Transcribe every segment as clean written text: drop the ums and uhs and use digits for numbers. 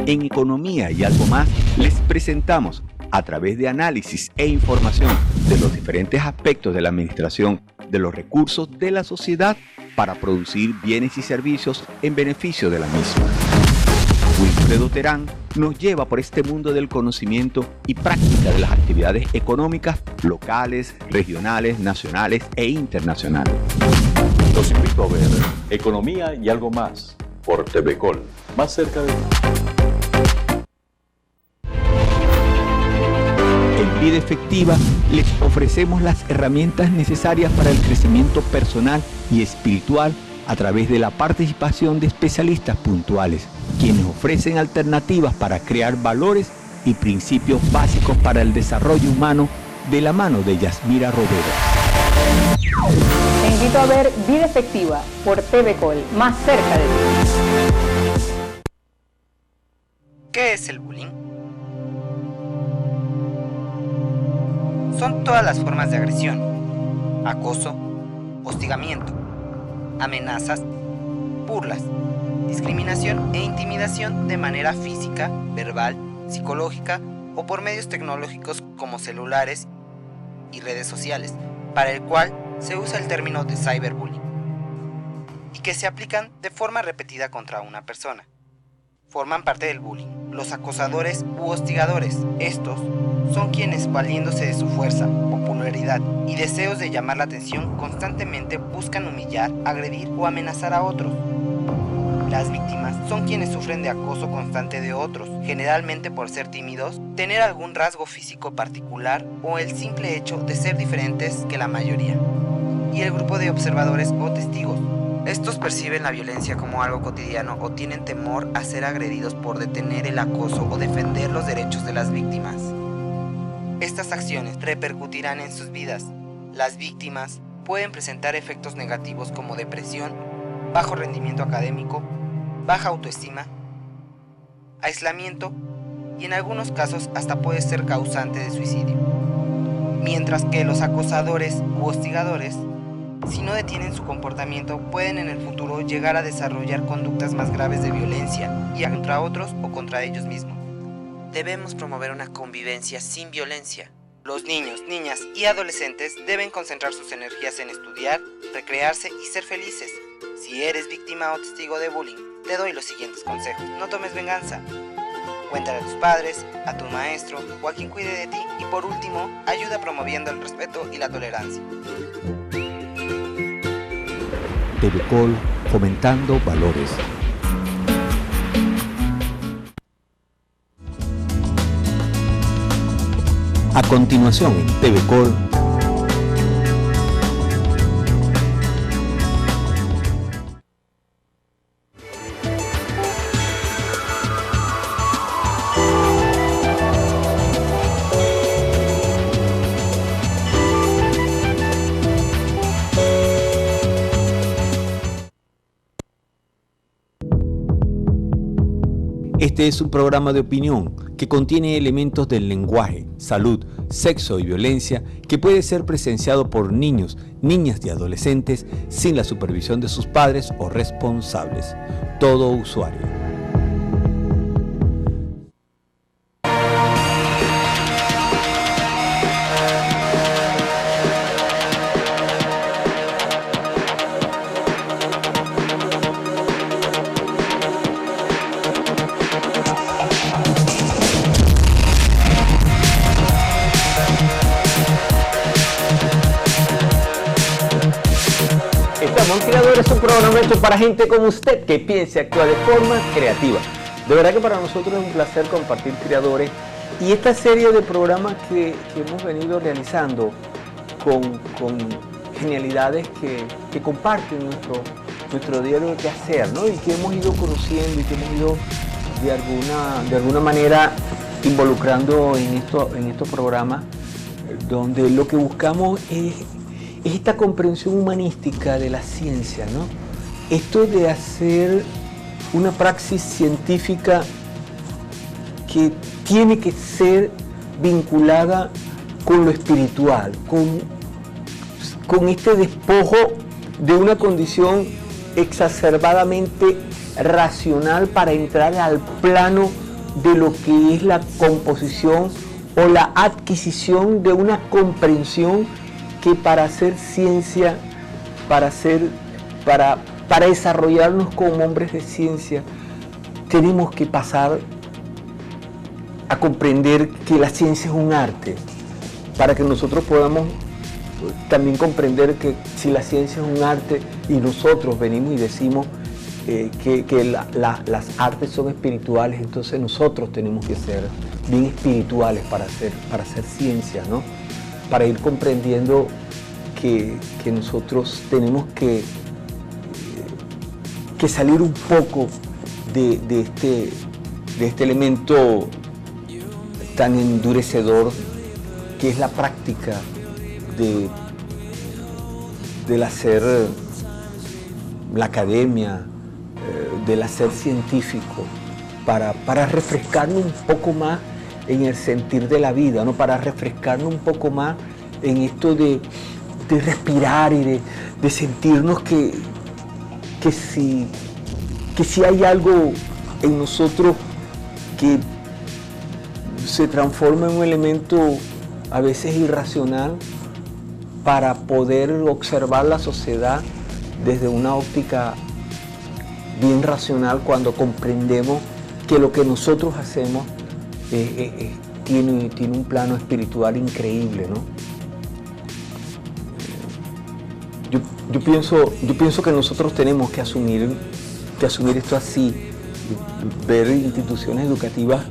En Economía y algo más, les presentamos, a través de análisis e información de los diferentes aspectos de la administración de los recursos de la sociedad para producir bienes y servicios en beneficio de la misma. Wilfredo Terán nos lleva por este mundo del conocimiento y práctica de las actividades económicas locales, regionales, nacionales e internacionales. Los invito a ver Economía y algo más por TVCol, más cerca de ti. En Vida Efectiva les ofrecemos las herramientas necesarias para el crecimiento personal y espiritual a través de la participación de especialistas puntuales, quienes ofrecen alternativas para crear valores y principios básicos para el desarrollo humano de la mano de Yasmira Robero. Te invito a ver Vida Efectiva por TVCol, más cerca de ti. ¿Qué es el bullying? Son todas las formas de agresión, acoso, hostigamiento, amenazas, burlas, discriminación e intimidación de manera física, verbal, psicológica o por medios tecnológicos como celulares y redes sociales, para el cual se usa el término de cyberbullying, y que se aplican de forma repetida contra una persona. Forman parte del bullying los acosadores u hostigadores. Estos son quienes, valiéndose de su fuerza, popularidad y deseos de llamar la atención, constantemente buscan humillar, agredir o amenazar a otros. Las víctimas son quienes sufren de acoso constante de otros, generalmente por ser tímidos, tener algún rasgo físico particular o el simple hecho de ser diferentes que la mayoría. Y el grupo de observadores o testigos. Estos perciben la violencia como algo cotidiano o tienen temor a ser agredidos por detener el acoso o defender los derechos de las víctimas. Estas acciones repercutirán en sus vidas. Las víctimas pueden presentar efectos negativos como depresión, bajo rendimiento académico, baja autoestima, aislamiento y en algunos casos hasta puede ser causante de suicidio. Mientras que los acosadores u hostigadores, si no detienen su comportamiento, pueden en el futuro llegar a desarrollar conductas más graves de violencia y contra otros o contra ellos mismos. Debemos promover una convivencia sin violencia. Los niños, niñas y adolescentes deben concentrar sus energías en estudiar, recrearse y ser felices. Si eres víctima o testigo de bullying, te doy los siguientes consejos. No tomes venganza. Cuéntale a tus padres, a tu maestro o a quien cuide de ti. Y por último, ayuda promoviendo el respeto y la tolerancia. TVCol, fomentando valores. A continuación en TVCol, este es un programa de opinión que contiene elementos del lenguaje, salud, sexo y violencia que puede ser presenciado por niños, niñas y adolescentes sin la supervisión de sus padres o responsables. Todo usuario. Creador es un programa hecho para gente como usted que piense y actúa de forma creativa. De verdad que para nosotros es un placer compartir Creadores y esta serie de programas que hemos venido realizando con genialidades que comparten nuestro diario de hacer, ¿no? Y que hemos ido conociendo y que hemos ido de alguna manera involucrando en estos programas, donde lo que buscamos es esta comprensión humanística de la ciencia, ¿no? Esto de hacer una praxis científica que tiene que ser vinculada con lo espiritual, con este despojo de una condición exacerbadamente racional para entrar al plano de lo que es la composición o la adquisición de una comprensión que para hacer ciencia, para desarrollarnos como hombres de ciencia, tenemos que pasar a comprender que la ciencia es un arte, para que nosotros podamos también comprender que si la ciencia es un arte y nosotros venimos y decimos que las artes son espirituales, entonces nosotros tenemos que ser bien espirituales para hacer ciencia, ¿no? Para ir comprendiendo que nosotros tenemos que salir un poco de este elemento tan endurecedor que es la práctica del hacer la academia, del hacer científico, para refrescarnos un poco más en el sentir de la vida, ¿no? Para refrescarnos un poco más en esto de respirar y de sentirnos que si hay algo en nosotros que se transforma en un elemento a veces irracional, para poder observar la sociedad desde una óptica bien racional, cuando comprendemos que lo que nosotros hacemos tiene un plano espiritual increíble, ¿no? Yo pienso que nosotros tenemos que asumir esto así, ver instituciones educativas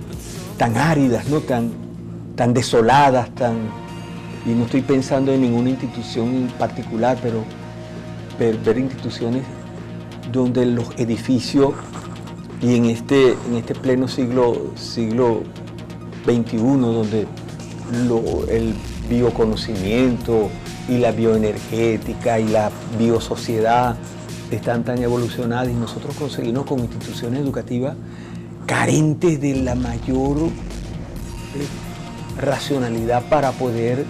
tan áridas, ¿no? tan desoladas, y no estoy pensando en ninguna institución en particular, pero ver instituciones donde los edificios, y en este pleno siglo XXI, donde el bioconocimiento y la bioenergética y la biosociedad están tan evolucionadas, y nosotros conseguimos con instituciones educativas carentes de la mayor racionalidad para poder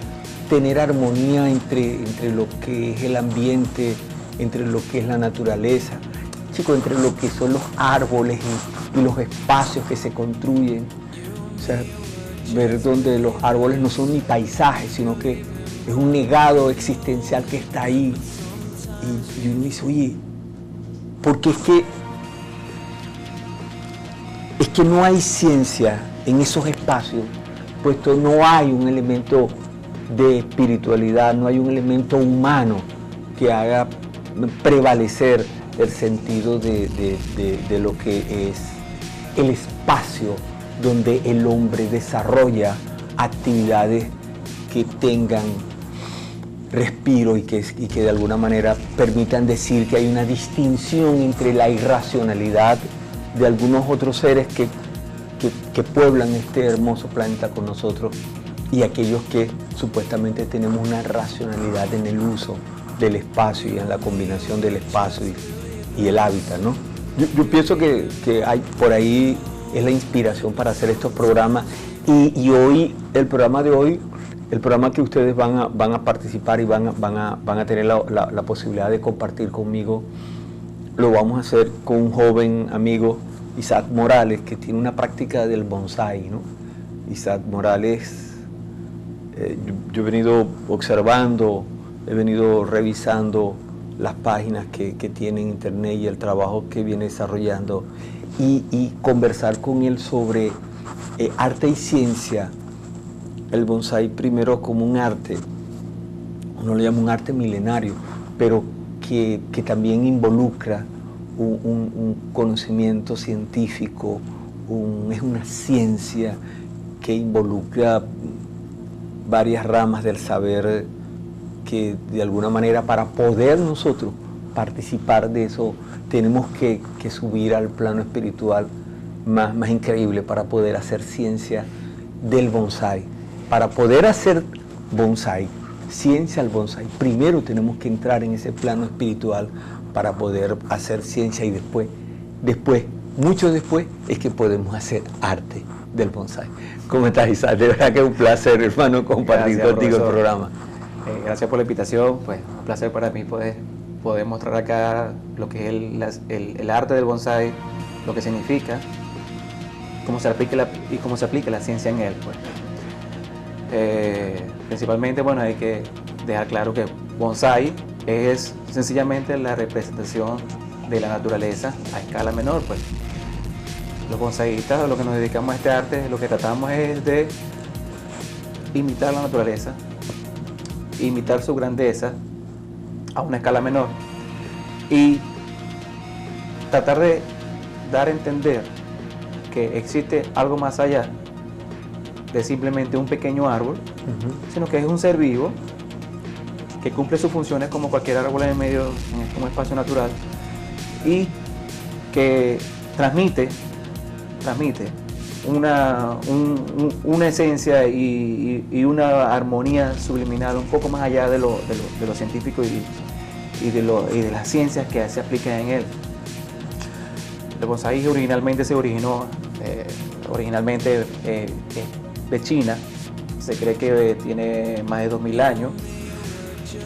tener armonía entre lo que es el ambiente, entre lo que es la naturaleza, chicos, entre lo que son los árboles y los espacios que se construyen. O sea, ver donde los árboles no son ni paisajes, sino que es un legado existencial que está ahí. Y uno dice, oye, porque es que no hay ciencia en esos espacios, puesto no hay un elemento de espiritualidad, no hay un elemento humano que haga prevalecer el sentido de lo que es el espacio donde el hombre desarrolla actividades que tengan respiro y que de alguna manera permitan decir que hay una distinción entre la irracionalidad de algunos otros seres que pueblan este hermoso planeta con nosotros, y aquellos que supuestamente tenemos una racionalidad en el uso del espacio y en la combinación del espacio y el hábitat, ¿no? Yo pienso que hay por ahí es la inspiración para hacer estos programas, y hoy, el programa de hoy, el programa que ustedes van a participar y van a tener la posibilidad de compartir conmigo, lo vamos a hacer con un joven amigo, Isaac Morales, que tiene una práctica del bonsái, ¿no? Isaac Morales, yo he venido observando, he venido revisando las páginas que tiene en internet y el trabajo que viene desarrollando, y conversar con él sobre arte y ciencia. El bonsái primero como un arte, uno lo llama un arte milenario, pero que también involucra un conocimiento científico, es una ciencia que involucra varias ramas del saber, que de alguna manera, para poder nosotros participar de eso, tenemos que subir al plano espiritual más increíble para poder hacer ciencia del bonsái. Para poder hacer bonsái, ciencia al bonsái, primero tenemos que entrar en ese plano espiritual para poder hacer ciencia, y después, mucho después, es que podemos hacer arte del bonsái. ¿Cómo estás, Isaac? De verdad que es un placer, hermano, compartir contigo el programa. Gracias por la invitación, pues un placer para mí poder poder mostrar acá lo que es el arte del bonsái, lo que significa, cómo se aplica la ciencia en él, pues. Principalmente, bueno, hay que dejar claro que bonsái es sencillamente la representación de la naturaleza a escala menor, pues. Los bonsaístas, a lo que nos dedicamos a este arte, lo que tratamos es de imitar la naturaleza, imitar su grandeza a una escala menor y tratar de dar a entender que existe algo más allá de simplemente un pequeño árbol, sino que es un ser vivo que cumple sus funciones como cualquier árbol en el medio, en un espacio natural, y que transmite una esencia y una armonía subliminal un poco más allá de lo científico y de las ciencias que se aplican en él. El bonsái originalmente se originó de China, se cree que tiene más de 2000 años.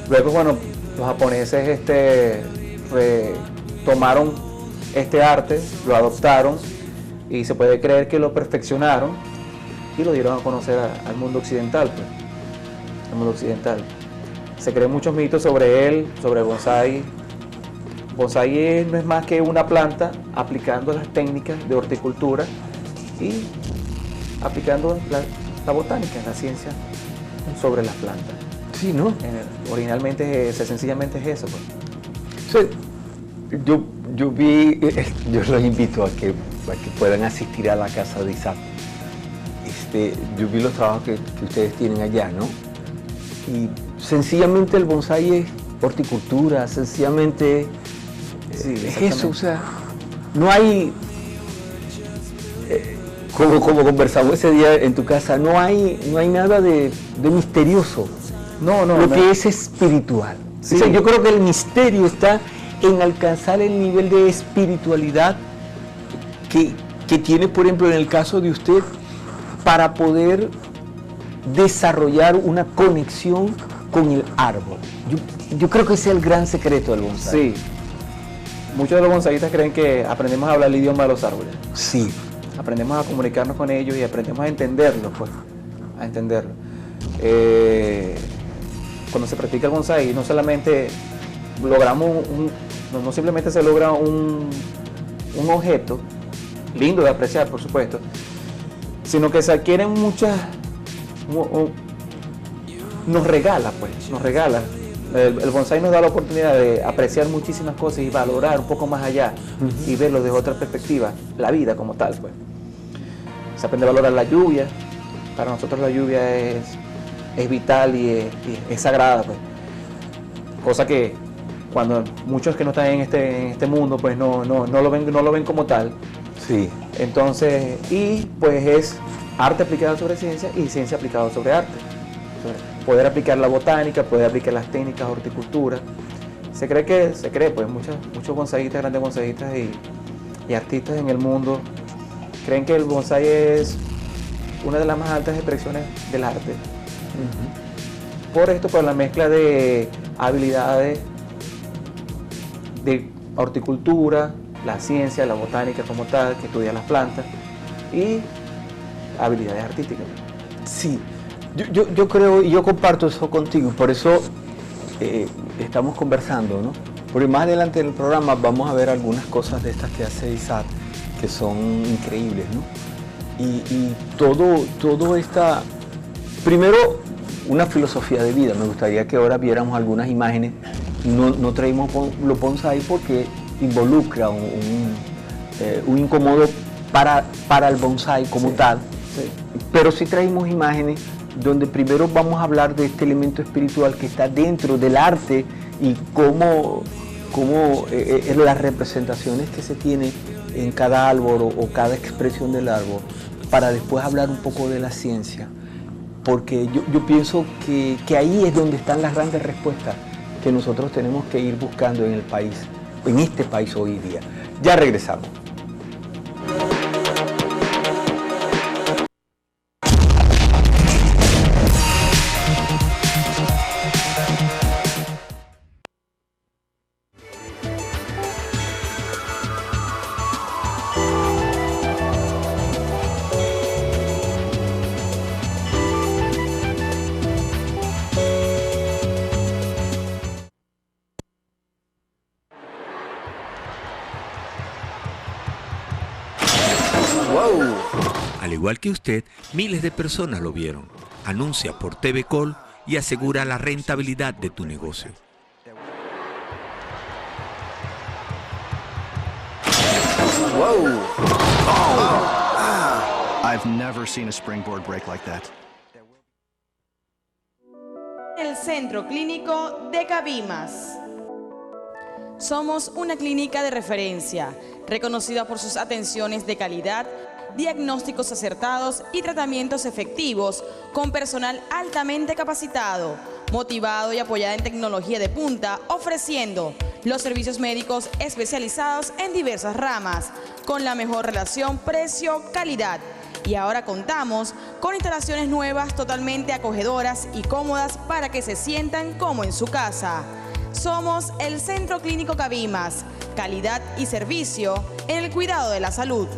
Luego, bueno, los japoneses tomaron este arte, lo adoptaron y se puede creer que lo perfeccionaron y lo dieron a conocer al mundo occidental, pues. Al mundo occidental. Se creen muchos mitos sobre él, sobre el bonsái. Bonsái no es más que una planta aplicando las técnicas de horticultura y aplicando la botánica, la ciencia sobre las plantas. Sí, ¿no? Originalmente, sencillamente es eso, pues. Sí. Yo los invito a que puedan asistir a la casa de Isaac. Yo vi los trabajos que ustedes tienen allá, ¿no? Y sencillamente el bonsái es horticultura, sencillamente es eso, o sea, no hay, como conversamos ese día en tu casa, no hay nada de misterioso. Lo que es espiritual. Sí. O sea, yo creo que el misterio está en alcanzar el nivel de espiritualidad que tiene, por ejemplo, en el caso de usted, para poder desarrollar una conexión con el árbol. Yo creo que ese es el gran secreto del bonsái. Sí. Muchos de los bonsaístas creen que aprendemos a hablar el idioma de los árboles. Sí. Aprendemos a comunicarnos con ellos y aprendemos a entenderlos, pues. A entenderlo. Cuando se practica el bonsái, no solamente logramos no simplemente se logra un objeto lindo de apreciar, por supuesto, sino que se adquieren muchas, nos regala. El bonsái nos da la oportunidad de apreciar muchísimas cosas y valorar un poco más allá y verlo desde otra perspectiva, la vida como tal, pues. Se aprende a valorar la lluvia. Para nosotros la lluvia es vital y es sagrada, pues. Cosa que cuando muchos que no están en este mundo, pues no lo ven como tal. Sí. Entonces, y pues es arte aplicado sobre ciencia y ciencia aplicada sobre arte. Poder aplicar la botánica, poder aplicar las técnicas de horticultura. Se cree, pues muchos bonsaístas, grandes bonsaístas y artistas en el mundo creen que el bonsái es una de las más altas expresiones del arte. Por esto, por la mezcla de habilidades de horticultura, la ciencia, la botánica como tal, que estudia las plantas, y habilidades artísticas. Sí, yo creo y yo comparto eso contigo, por eso estamos conversando, ¿no? Porque más adelante en el programa vamos a ver algunas cosas de estas que hace Isaac que son increíbles, ¿no? Y todo esta, primero, una filosofía de vida. Me gustaría que ahora viéramos algunas imágenes. No traímos los bonsái porque involucra un incómodo para el bonsái como tal, Sí. pero sí traímos imágenes donde primero vamos a hablar de este elemento espiritual que está dentro del arte y cómo las representaciones que se tiene en cada árbol o cada expresión del árbol, para después hablar un poco de la ciencia, porque yo pienso que ahí es donde están las grandes respuestas que nosotros tenemos que ir buscando en el país, en este país hoy día. Ya regresamos. Al igual que usted, miles de personas lo vieron. Anuncia por TV Col y asegura la rentabilidad de tu negocio. Whoa! I've never seen a springboard break like that. El Centro Clínico de Cabimas. Somos una clínica de referencia, reconocida por sus atenciones de calidad, diagnósticos acertados y tratamientos efectivos, con personal altamente capacitado, motivado y apoyada en tecnología de punta, ofreciendo los servicios médicos especializados en diversas ramas, con la mejor relación precio-calidad. Y ahora contamos con instalaciones nuevas totalmente acogedoras y cómodas para que se sientan como en su casa. Somos el Centro Clínico Cabimas, calidad y servicio en el cuidado de la salud.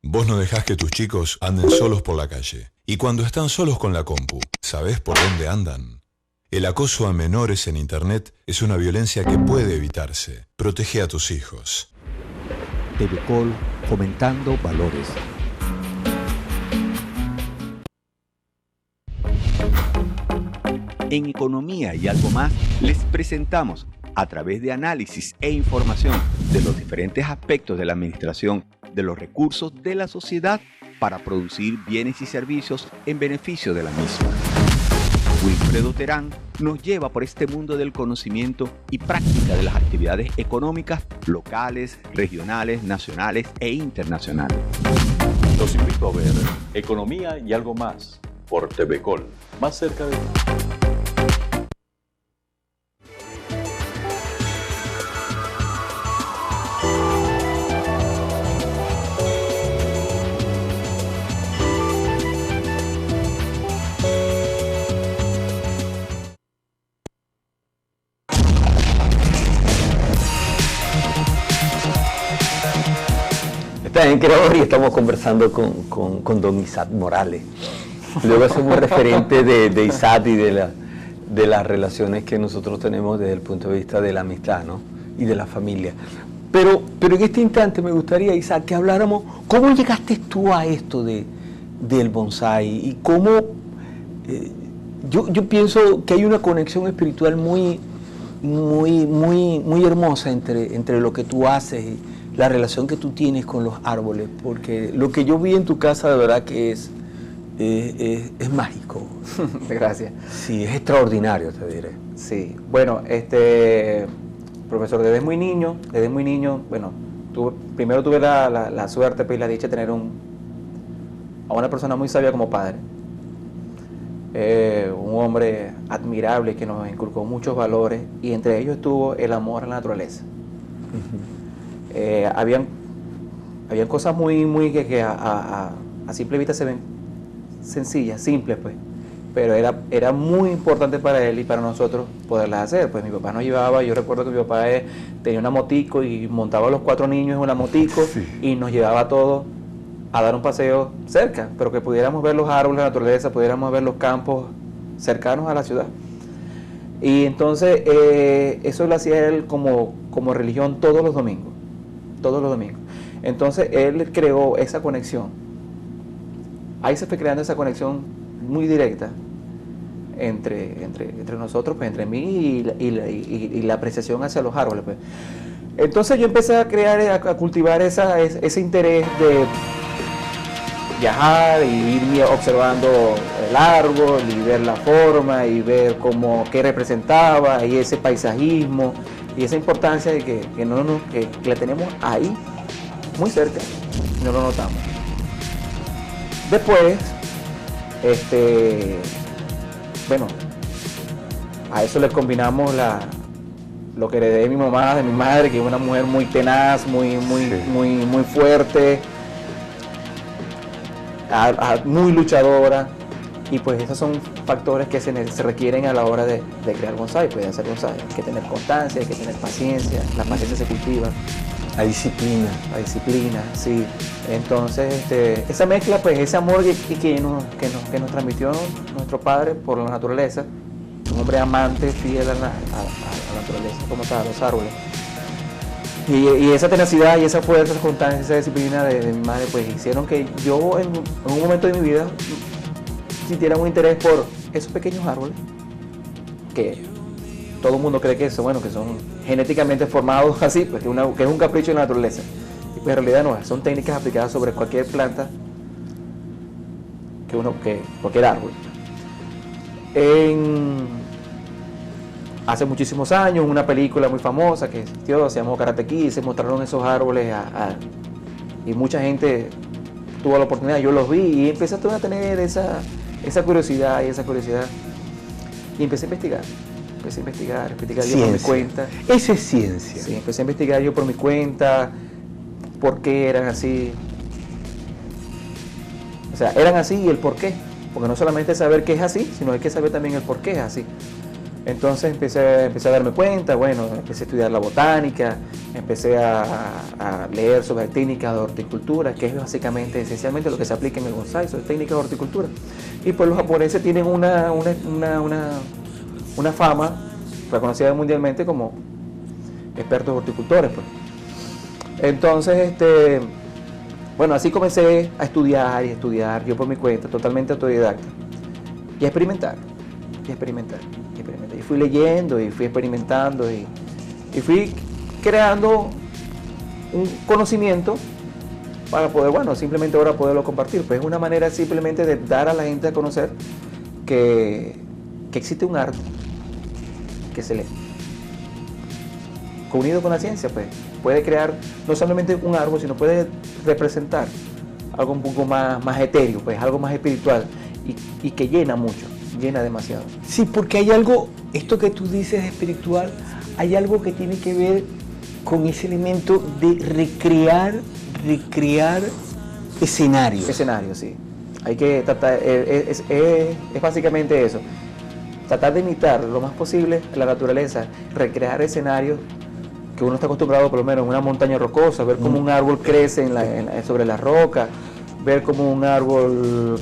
Vos no dejás que tus chicos anden solos por la calle. Y cuando están solos con la compu, ¿sabés por dónde andan? El acoso a menores en Internet es una violencia que puede evitarse. Protege a tus hijos. TV Col, fomentando valores. En Economía y algo más, les presentamos, a través de análisis e información de los diferentes aspectos de la administración de los recursos de la sociedad para producir bienes y servicios en beneficio de la misma. Wilfredo Terán nos lleva por este mundo del conocimiento y práctica de las actividades económicas locales, regionales, nacionales e internacionales. Los invito a ver Economía y algo más por TV Col, más cerca de ti. Está en Creador y estamos conversando con don Isaac Morales. Luego hacemos referente de Isaac y de las relaciones que nosotros tenemos desde el punto de vista de la amistad, ¿no? Y de la familia. Pero en este instante me gustaría, Isaac, que habláramos, ¿cómo llegaste tú a esto del bonsái? Y cómo, yo pienso que hay una conexión espiritual muy hermosa entre lo que tú haces y la relación que tú tienes con los árboles, porque lo que yo vi en tu casa de verdad que es mágico. Gracias. Sí, es extraordinario, te diré. Sí, bueno, profesor, desde muy niño, bueno, primero tuve la suerte y la dicha de tener a una persona muy sabia como padre. Un hombre admirable que nos inculcó muchos valores y entre ellos estuvo el amor a la naturaleza. Habían cosas muy que a simple vista se ven sencillas, simples pues, pero era muy importante para él y para nosotros poderlas hacer. Pues mi papá nos llevaba, yo recuerdo que mi papá tenía una motico y montaba a los 4 niños en una motico, sí, y nos llevaba a todos a dar un paseo cerca, pero que pudiéramos ver los árboles, la naturaleza, pudiéramos ver los campos cercanos a la ciudad. Y entonces eso lo hacía él como religión todos los domingos. Entonces él creó esa conexión. Ahí se fue creando esa conexión muy directa entre nosotros, pues, entre mí y la apreciación hacia los árboles, pues. Entonces yo empecé a cultivar ese interés de viajar y ir observando el árbol y ver la forma y ver qué representaba y ese paisajismo y esa importancia de que la tenemos ahí muy cerca y no lo notamos. Después, bueno, a eso le combinamos lo que heredé de mi mamá, de mi madre, que es una mujer muy tenaz, muy fuerte, muy luchadora, y pues esos son factores que se requieren a la hora de crear bonsái, pueden hacer bonsái. Hay que tener constancia, hay que tener paciencia, la paciencia se cultiva. La disciplina, sí. Entonces, esa mezcla, pues ese amor que nos transmitió nuestro padre por la naturaleza, un hombre amante, fiel a la naturaleza, como tal, a los árboles. Y esa tenacidad y esa fuerza, esa constancia, esa disciplina de mi madre, pues hicieron que yo en un momento de mi vida sintiera un interés por esos pequeños árboles que todo el mundo cree que son genéticamente formados así, pues que es un capricho de la naturaleza. Y pues en realidad no, son técnicas aplicadas sobre cualquier planta, que cualquier árbol. Hace muchísimos años, una película muy famosa que existió, se llamó Karate Kid, se mostraron esos árboles y mucha gente tuvo la oportunidad, yo los vi y empecé a tener esa curiosidad y empecé a investigar yo por mi cuenta. Eso es ciencia. Sí, empecé a investigar yo por mi cuenta, por qué eran así. O sea, eran así y el por qué. Porque no solamente saber qué es así, sino hay que saber también el por qué es así. Entonces empecé a darme cuenta, bueno, empecé a estudiar la botánica, empecé a leer sobre técnicas de horticultura, que es básicamente, esencialmente lo que se aplica en el bonsái, sobre técnicas de horticultura. Y pues los japoneses tienen una fama reconocida mundialmente como expertos horticultores, pues. Entonces, bueno, así comencé a estudiar yo por mi cuenta, totalmente autodidacta, y a experimentar. Y fui leyendo y fui experimentando y fui creando un conocimiento para poder, bueno, simplemente ahora poderlo compartir. Pues es una manera simplemente de dar a la gente a conocer que existe un arte que se lee. Unido con la ciencia, pues puede crear no solamente un árbol, sino puede representar algo un poco más etéreo, pues algo más espiritual y que llena mucho, llena demasiado. Sí, porque hay algo, esto que tú dices espiritual, hay algo que tiene que ver con ese elemento de recrear escenarios. Escenarios, sí. Hay que tratar, es básicamente eso. Tratar de imitar lo más posible la naturaleza, recrear escenarios que uno está acostumbrado, por lo menos en una montaña rocosa, ver cómo un árbol crece sobre la roca, ver cómo un árbol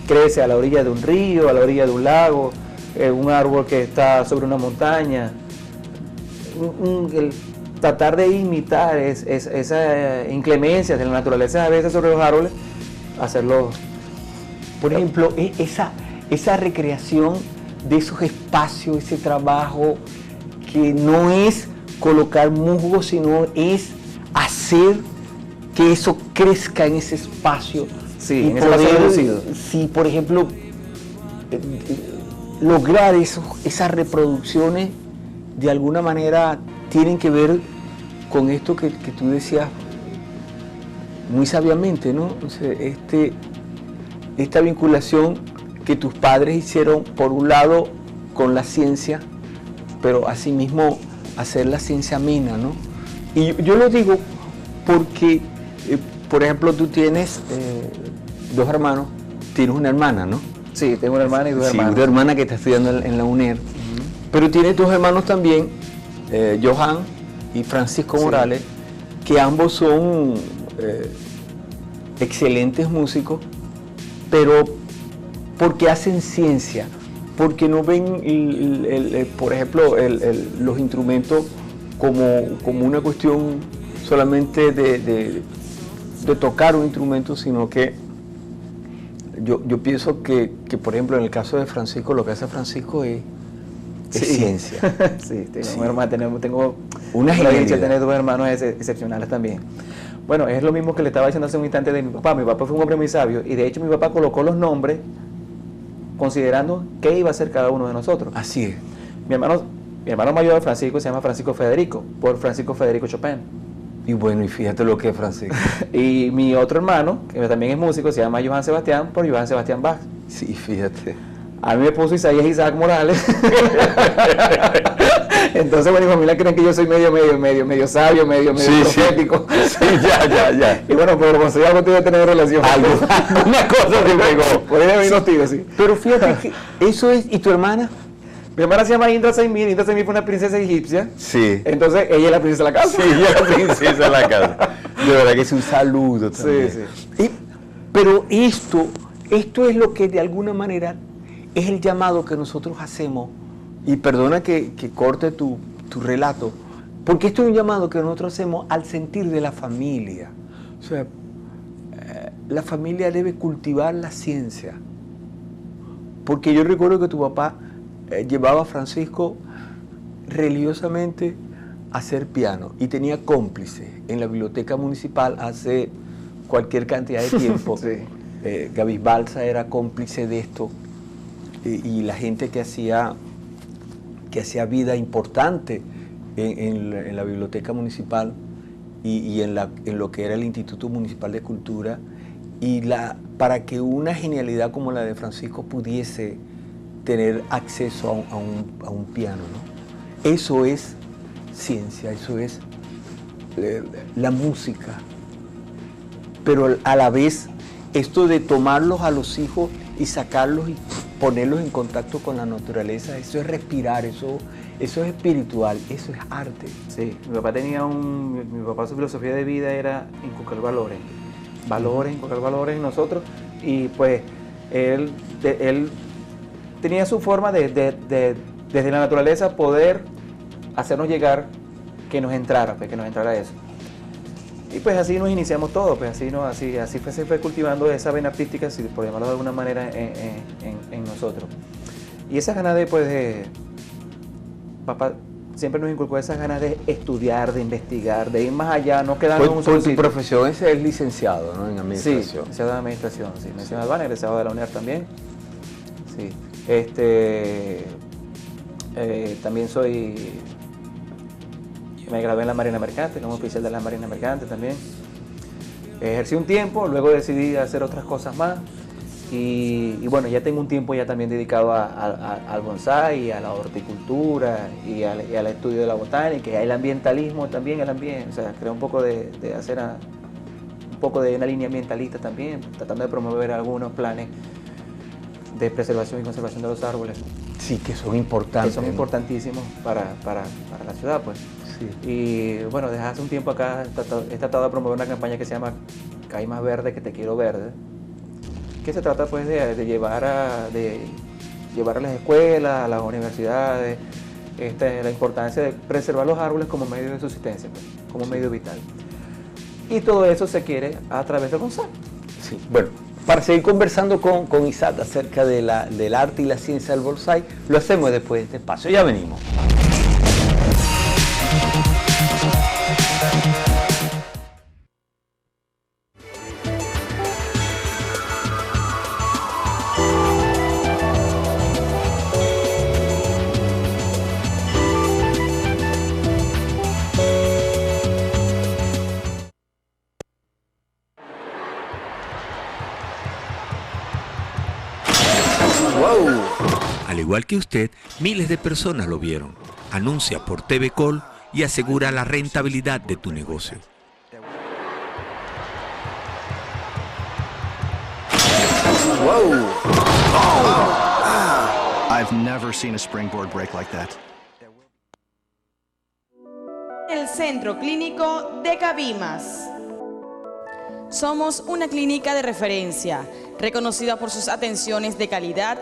crece a la orilla de un río, a la orilla de un lago, un árbol que está sobre una montaña. Tratar de imitar esa inclemencia de la naturaleza a veces sobre los árboles, hacerlo. Por ejemplo, esa recreación de esos espacios, ese trabajo que no es colocar musgo, sino es hacer que eso crezca en ese espacio. Sí, y en ese espacio reducido. Sí, por ejemplo, lograr esas reproducciones de alguna manera tienen que ver con esto que tú decías muy sabiamente, ¿no? O sea, esta vinculación que tus padres hicieron, por un lado, con la ciencia, pero asimismo hacer la ciencia amena, ¿no? Y yo lo digo porque, por ejemplo, tú tienes 2 hermanos, tienes una hermana, ¿no? Sí, tengo una hermana y 2 hermanos. Sí, una hermana que está estudiando en la UNER, pero tienes 2 hermanos también, Johan y Francisco Morales, que ambos son excelentes músicos, pero porque hacen ciencia, porque no ven, por ejemplo, los instrumentos como una cuestión solamente de tocar un instrumento, sino que yo pienso que, por ejemplo, en el caso de Francisco, lo que hace Francisco es ciencia. Sí, tengo una experiencia de tener 2 hermanos excepcionales también. Bueno, es lo mismo que le estaba diciendo hace un instante de mi papá. Mi papá fue un hombre muy sabio y de hecho mi papá colocó los nombres considerando qué iba a ser cada uno de nosotros. Así es. Mi hermano mayor, Francisco, se llama Francisco Federico, por Francisco Federico Chopin. Y bueno, y fíjate lo que es Francisco. Y mi otro hermano, que también es músico, se llama Johann Sebastián, por Johann Sebastián Bach. Sí, fíjate. A mí me puso Isaías Isaac Morales. Entonces, bueno, mi familia creen que yo soy medio sabio, medio profético. Sí, ya. Y bueno, pero como soy algo, tiene que tener relación. Una cosa te pegó. Por ahí me los tiros, sí. Pero fíjate que eso es. ¿Y tu hermana? Mi hermana se llama Indra Saimir. Indra Saimir fue una princesa egipcia. Sí. Entonces, ella es la princesa de la casa. Sí, ella es la princesa de la casa. De verdad que es un saludo también. Sí. Pero esto es lo que de alguna manera es el llamado que nosotros hacemos, y perdona que corte tu relato, Porque esto es un llamado que nosotros hacemos al sentir de la familia. O sea, la familia debe cultivar la ciencia. Porque yo recuerdo que tu papá llevaba a Francisco religiosamente a hacer piano y tenía cómplices en la biblioteca municipal hace cualquier cantidad de tiempo. Sí. Gavis Balsa era cómplice de esto y la gente que hacía vida importante en la biblioteca municipal y en lo que era el Instituto Municipal de Cultura, y para que una genialidad como la de Francisco pudiese tener acceso a un piano, ¿no? Eso es ciencia, eso es la música. Pero a la vez, esto de tomarlos a los hijos y sacarlos y ponerlos en contacto con la naturaleza, eso es respirar, eso es espiritual, eso es arte. Sí, mi papá su filosofía de vida era inculcar inculcar valores en nosotros, y pues él tenía su forma de desde la naturaleza poder hacernos llegar que nos entrara eso. Y pues así nos iniciamos todo, pues así se fue cultivando esa vena artística, si por llamarlo de alguna manera, en nosotros. Y esas ganas de papá siempre nos inculcó esas ganas de estudiar, de investigar, de ir más allá, no quedarnos en un solo sitio. Tu profesión es licenciado, ¿no? En administración. Sí, licenciado en administración, sí. Mención Albana, egresado de la UNER también. Sí. También me gradué en la Marina Mercante, como oficial de la Marina Mercante también. Ejercí un tiempo, luego decidí hacer otras cosas más. Y bueno, ya tengo un tiempo ya también dedicado al bonsái, a la horticultura y al estudio de la botánica, y al ambientalismo también, o sea, creo un poco de hacer un poco de una línea ambientalista también, tratando de promover algunos planes de preservación y conservación de los árboles. Sí, que son importantes. Que son importantísimos para la ciudad, pues. Sí. Y bueno, desde hace un tiempo acá he tratado de promover una campaña que se llama Caí más verde que te quiero verde, que se trata pues de llevar a las escuelas, a las universidades, la importancia de preservar los árboles como medio de subsistencia, pues, como medio vital. Y todo eso se quiere a través del bonsái. Sí, bueno, para seguir conversando con Isaac acerca del arte y la ciencia del bonsái, lo hacemos después de este espacio. Ya venimos. Al igual que usted, miles de personas lo vieron. Anuncia por TV Col y asegura la rentabilidad de tu negocio. Whoa! I've never seen a springboard break like that. El Centro Clínico de Cabimas. Somos una clínica de referencia, reconocida por sus atenciones de calidad,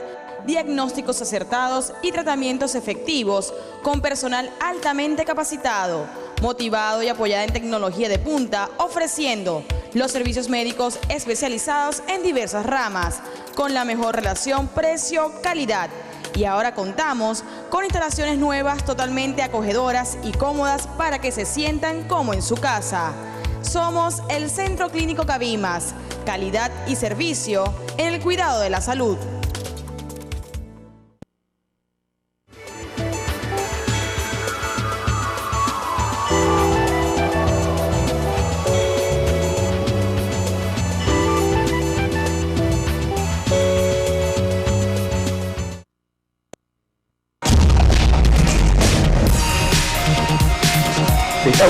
diagnósticos acertados y tratamientos efectivos, con personal altamente capacitado, motivado y apoyada en tecnología de punta, ofreciendo los servicios médicos especializados en diversas ramas, con la mejor relación precio-calidad. Y ahora contamos con instalaciones nuevas totalmente acogedoras y cómodas para que se sientan como en su casa. Somos el Centro Clínico Cabimas, calidad y servicio en el cuidado de la salud.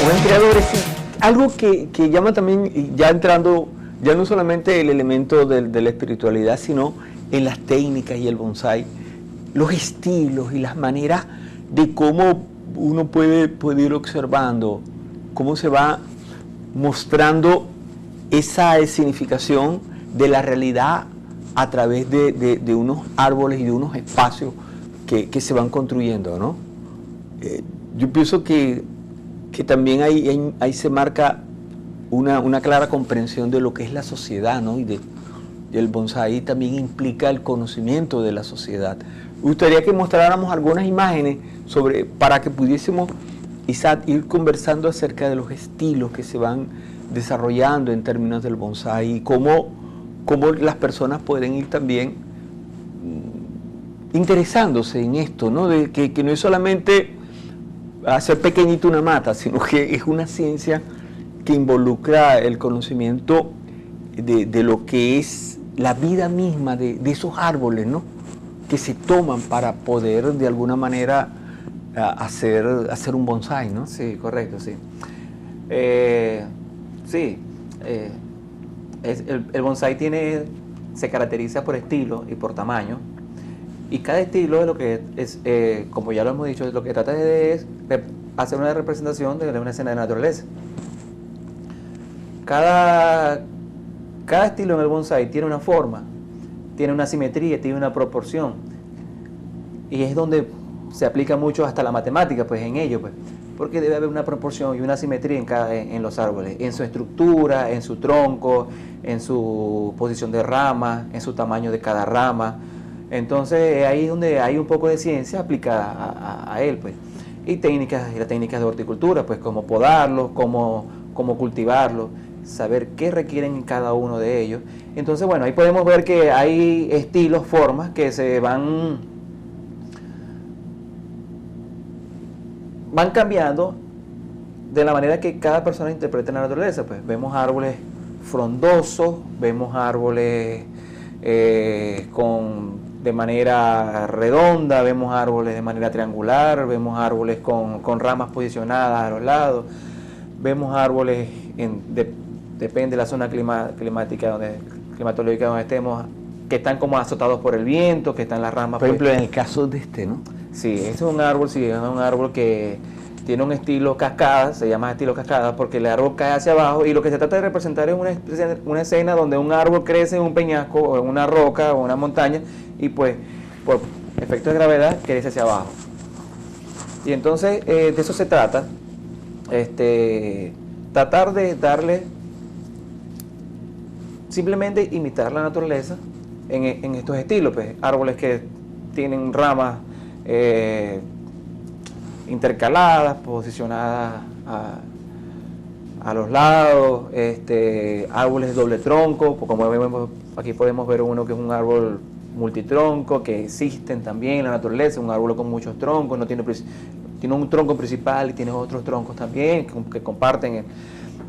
Buen creador es algo que llama también, ya entrando, ya no solamente el elemento de la espiritualidad, sino en las técnicas y el bonsái, los estilos y las maneras de cómo uno puede ir observando, cómo se va mostrando esa significación de la realidad a través de unos árboles y de unos espacios que se van construyendo, ¿no? Yo pienso que que también ahí se marca una clara comprensión de lo que es la sociedad, ¿no? Y el bonsái también implica el conocimiento de la sociedad. Me gustaría que mostráramos algunas imágenes para que pudiésemos ir conversando acerca de los estilos que se van desarrollando en términos del bonsái y cómo las personas pueden ir también interesándose en esto, ¿no? De que no es solamente hacer pequeñito una mata, sino que es una ciencia que involucra el conocimiento de lo que es la vida misma de esos árboles, ¿no? Que se toman para poder de alguna manera hacer un bonsái, ¿no? Sí, correcto, sí. El bonsái se caracteriza por estilo y por tamaño, y cada estilo es lo que es, como ya lo hemos dicho, lo que trata es hacer una representación de una escena de naturaleza. Cada estilo en el bonsái tiene una forma, tiene una simetría, tiene una proporción, y es donde se aplica mucho hasta la matemática, pues, en ello, pues, porque debe haber una proporción y una simetría en los árboles, en su estructura, en su tronco, en su posición de rama, en su tamaño de cada rama. Entonces ahí es donde hay un poco de ciencia aplicada a él, pues, y las técnicas de horticultura, pues, como podarlos, cómo cultivarlos, saber qué requieren en cada uno de ellos. Entonces, bueno, ahí podemos ver que hay estilos, formas que se van cambiando de la manera que cada persona interpreta la naturaleza. Pues vemos árboles frondosos, vemos árboles de manera redonda, vemos árboles de manera triangular, vemos árboles con ramas posicionadas a los lados, vemos árboles, depende de la zona climatológica donde estemos, que están como azotados por el viento, que están las ramas. Por ejemplo, en el caso de este, ¿no? Sí, este es un árbol que tiene un estilo cascada, se llama estilo cascada porque el árbol cae hacia abajo, y lo que se trata de representar es una escena donde un árbol crece en un peñasco o en una roca o una montaña, y pues por efecto de gravedad crece hacia abajo. Y entonces de eso se trata, tratar de darle, simplemente imitar la naturaleza en estos estilos, pues, árboles que tienen ramas intercaladas, posicionadas a los lados, árboles de doble tronco, como vemos aquí podemos ver uno que es un árbol multitronco, que existen también en la naturaleza, un árbol con muchos troncos, no tiene un tronco principal y tiene otros troncos también que comparten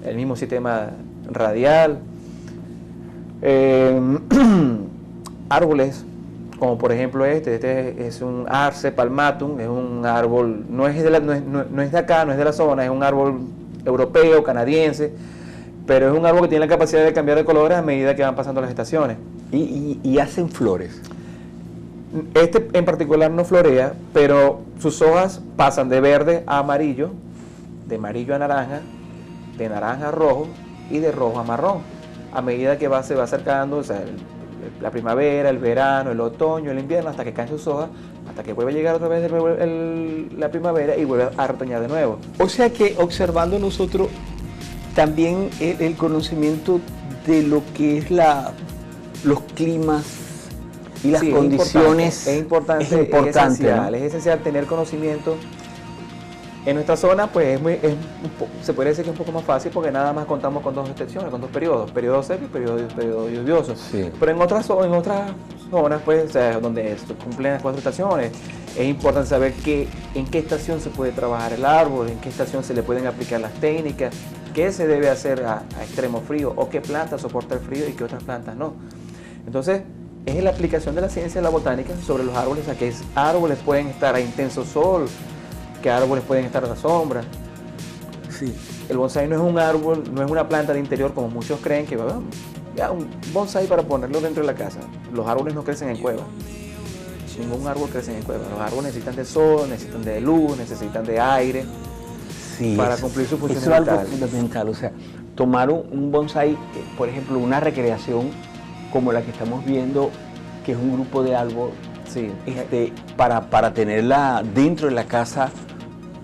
el mismo sistema radial. Árboles como por ejemplo este es un Arce palmatum, es un árbol, no es de acá, no es de la zona, es un árbol europeo, canadiense, pero es un árbol que tiene la capacidad de cambiar de colores a medida que van pasando las estaciones. ¿Y hacen flores? Este en particular no florea, pero sus hojas pasan de verde a amarillo, de amarillo a naranja, de naranja a rojo y de rojo a marrón, a medida que se va acercando, o sea, la primavera, el verano, el otoño, el invierno, hasta que caen sus hojas, hasta que vuelve a llegar otra vez de nuevo la primavera y vuelve a retoñar de nuevo. O sea que observando nosotros también el conocimiento de lo que es los climas y las condiciones es importante, es esencial tener conocimiento. En nuestra zona, pues se puede decir que es un poco más fácil porque nada más contamos con dos estaciones, con dos periodos, periodo seco y periodo lluvioso. Sí. Pero en otras zonas, pues, o sea, donde se cumplen las 4 estaciones, es importante saber en qué estación se puede trabajar el árbol, en qué estación se le pueden aplicar las técnicas, qué se debe hacer a extremo frío, o qué planta soporta el frío y qué otras plantas no. Entonces, es la aplicación de la ciencia de la botánica sobre los árboles, a qué árboles pueden estar a intenso sol, qué árboles pueden estar a la sombra. Sí. El bonsái no es un árbol, no es una planta de interior como muchos creen que un bonsái para ponerlo dentro de la casa. Los árboles no crecen en cuevas. Ningún árbol crece en cuevas. Los árboles necesitan de sol, necesitan de luz, necesitan de aire, sí, para cumplir su función. Eso es algo fundamental. O sea, tomar un bonsái, por ejemplo, una recreación como la que estamos viendo, que es un grupo de árboles, sí, para tenerla dentro de la casa,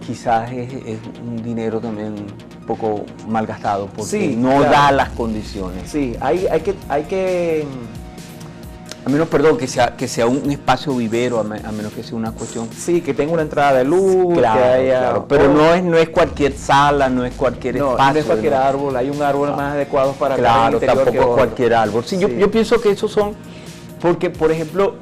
quizás es un dinero también un poco malgastado porque Sí, no claro. da las condiciones. Sí, hay que A menos, perdón, que sea un espacio vivero, a menos que sea una cuestión. sí, que tenga una entrada de luz, Claro, que haya... claro, pero no es cualquier sala, no es cualquier No, espacio. no es cualquier ¿no? árbol, hay un árbol más adecuado para cada Claro, interior tampoco que es otro. cualquier árbol. Sí, Sí. Yo pienso que esos son, porque por ejemplo,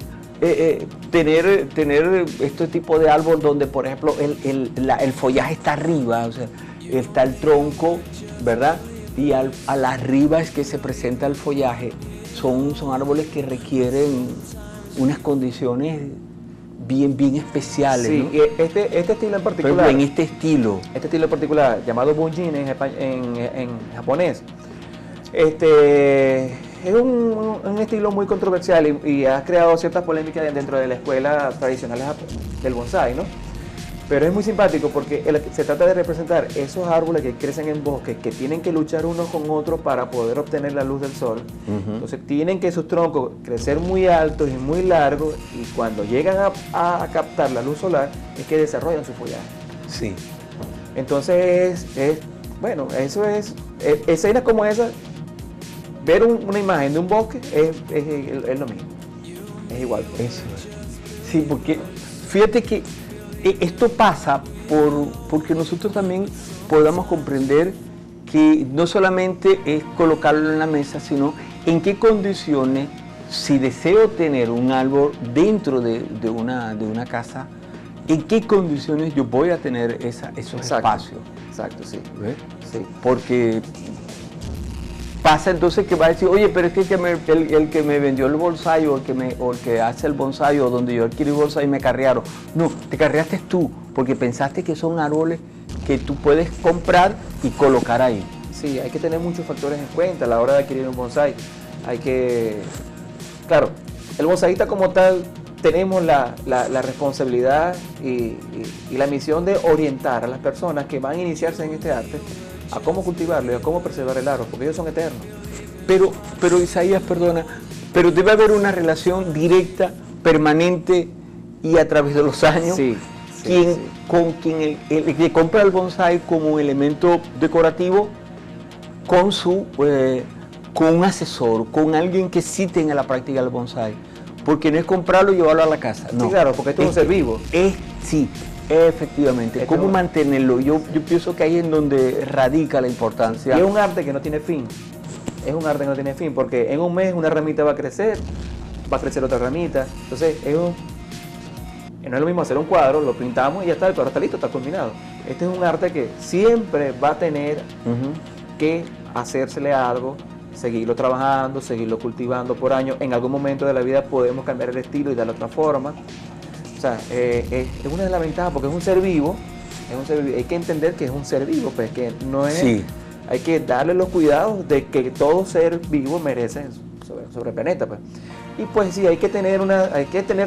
tener este tipo de árbol donde por ejemplo el follaje está arriba, o sea, está el tronco, ¿verdad? Y a la arriba es que se presenta el follaje, son árboles que requieren unas condiciones bien especiales, Sí, ¿no? y este estilo en Por particular, ejemplo, en este estilo. este estilo en particular, llamado bunjin en japonés, es un estilo muy controversial y ha creado ciertas polémicas dentro de la escuela tradicional del bonsái, ¿no? Pero es muy simpático porque se trata de representar esos árboles que crecen en bosques, que tienen que luchar unos con otros para poder obtener la luz del sol. Entonces tienen que sus troncos crecer muy altos y muy largos, y cuando llegan a captar la luz solar es que desarrollan su follaje. Sí. Entonces, bueno, eso es escenas como esa, ver una imagen de un bosque es lo mismo, es igual. Eso es. Sí, porque fíjate que esto pasa porque nosotros también podamos comprender que no solamente es colocarlo en la mesa, sino en qué condiciones, si deseo tener un árbol dentro de una casa, en qué condiciones yo voy a tener esos espacios. Exacto, sí. ¿Ves? Sí. Porque pasa entonces que va a decir, oye, pero es que el que me vendió el bonsái o el que hace el bonsái o donde yo adquirí bonsái me carrearon. No, te carreaste tú, porque pensaste que son árboles que tú puedes comprar y colocar ahí. Sí, hay que tener muchos factores en cuenta a la hora de adquirir un bonsái. Claro, el bonsaísta como tal, tenemos la responsabilidad y la misión de orientar a las personas que van a iniciarse en este arte a cómo cultivarlo y a cómo preservar el árbol, porque ellos son eternos. Pero Isaías, perdona, pero debe haber una relación directa, permanente y a través de los años. Sí, Con quien el que compra el bonsái como elemento decorativo, con un asesor, con alguien que sí tenga la práctica del bonsái. Porque no es comprarlo y llevarlo a la casa. No. Sí, claro, porque esto es un ser vivo. Sí, efectivamente. ¿Cómo mantenerlo? Yo pienso que ahí es en donde radica la importancia. Y es un arte que no tiene fin. Es un arte que no tiene fin, porque en un mes una ramita va a crecer otra ramita. Entonces, no es lo mismo hacer un cuadro, lo pintamos y ya está, el cuadro está listo, está culminado. Este es un arte que siempre va a tener que hacérsele algo, seguirlo trabajando, seguirlo cultivando por años. En algún momento de la vida podemos cambiar el estilo y darle otra forma. O sea, es una de las ventajas, porque es un ser vivo. Hay que entender que es un ser vivo, pues que no es. Sí. Hay que darle los cuidados de que todo ser vivo merece sobre el planeta, pues. Y pues sí, hay que tener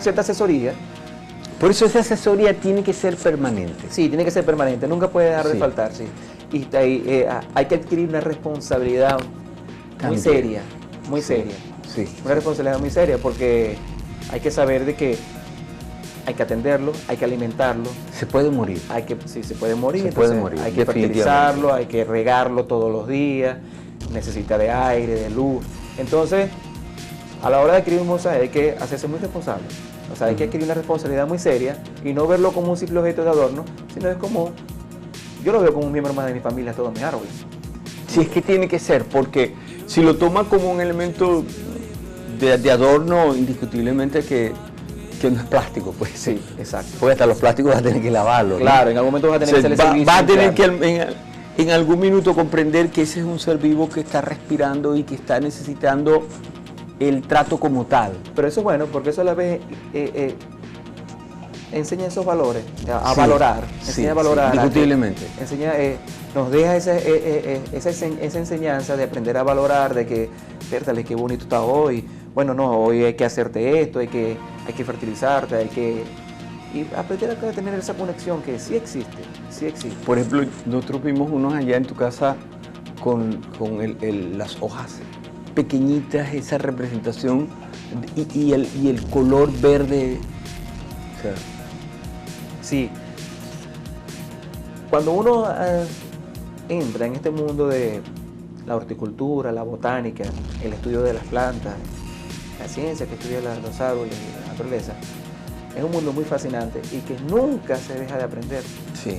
cierta asesoría. Por eso esa asesoría tiene que ser permanente. Sí, tiene que ser permanente, nunca puede dejar de Sí. faltar, sí. Y hay que adquirir una responsabilidad muy También. seria, muy Sí. seria. Sí. Una responsabilidad muy seria, porque hay que saber de que hay que atenderlo, hay que alimentarlo, Se puede morir. sí, se puede morir, Se puede entonces morir, hay que definitivamente. fertilizarlo, hay que regarlo todos los días, necesita de aire, de luz. Entonces, a la hora de adquirir un bonsái hay que hacerse muy responsable. O sea, hay que adquirir una responsabilidad muy seria y no verlo como un simple objeto de adorno, sino es como, yo lo veo como un miembro más de mi familia, todos mis árboles. Si es que tiene que ser, porque si lo toma como un elemento de adorno, indiscutiblemente que no es plástico, pues. Sí, exacto. Porque hasta los plásticos vas a tener que lavarlo. ¿no? Claro, en algún momento vas a tener que hacer el servicio. Va a tener claro. que en algún minuto comprender que ese es un ser vivo que está respirando y que está necesitando el trato como tal. Pero eso es bueno, porque eso a la vez enseña esos valores, a Sí, valorar, sí, enseña a valorar. sí, indiscutiblemente. Nos deja esa enseñanza de aprender a valorar, de que, vértale, qué bonito está hoy. Bueno, no, hoy hay que hacerte esto, hay que fertilizarte, y aprender a tener esa conexión que sí existe, sí existe. Por ejemplo, nosotros vimos unos allá en tu casa con las hojas pequeñitas, esa representación y el color verde. O sea, Sí. cuando uno entra en este mundo de la horticultura, la botánica, el estudio de las plantas, la ciencia que estudia los árboles y la naturaleza, es un mundo muy fascinante y que nunca se deja de aprender. Sí.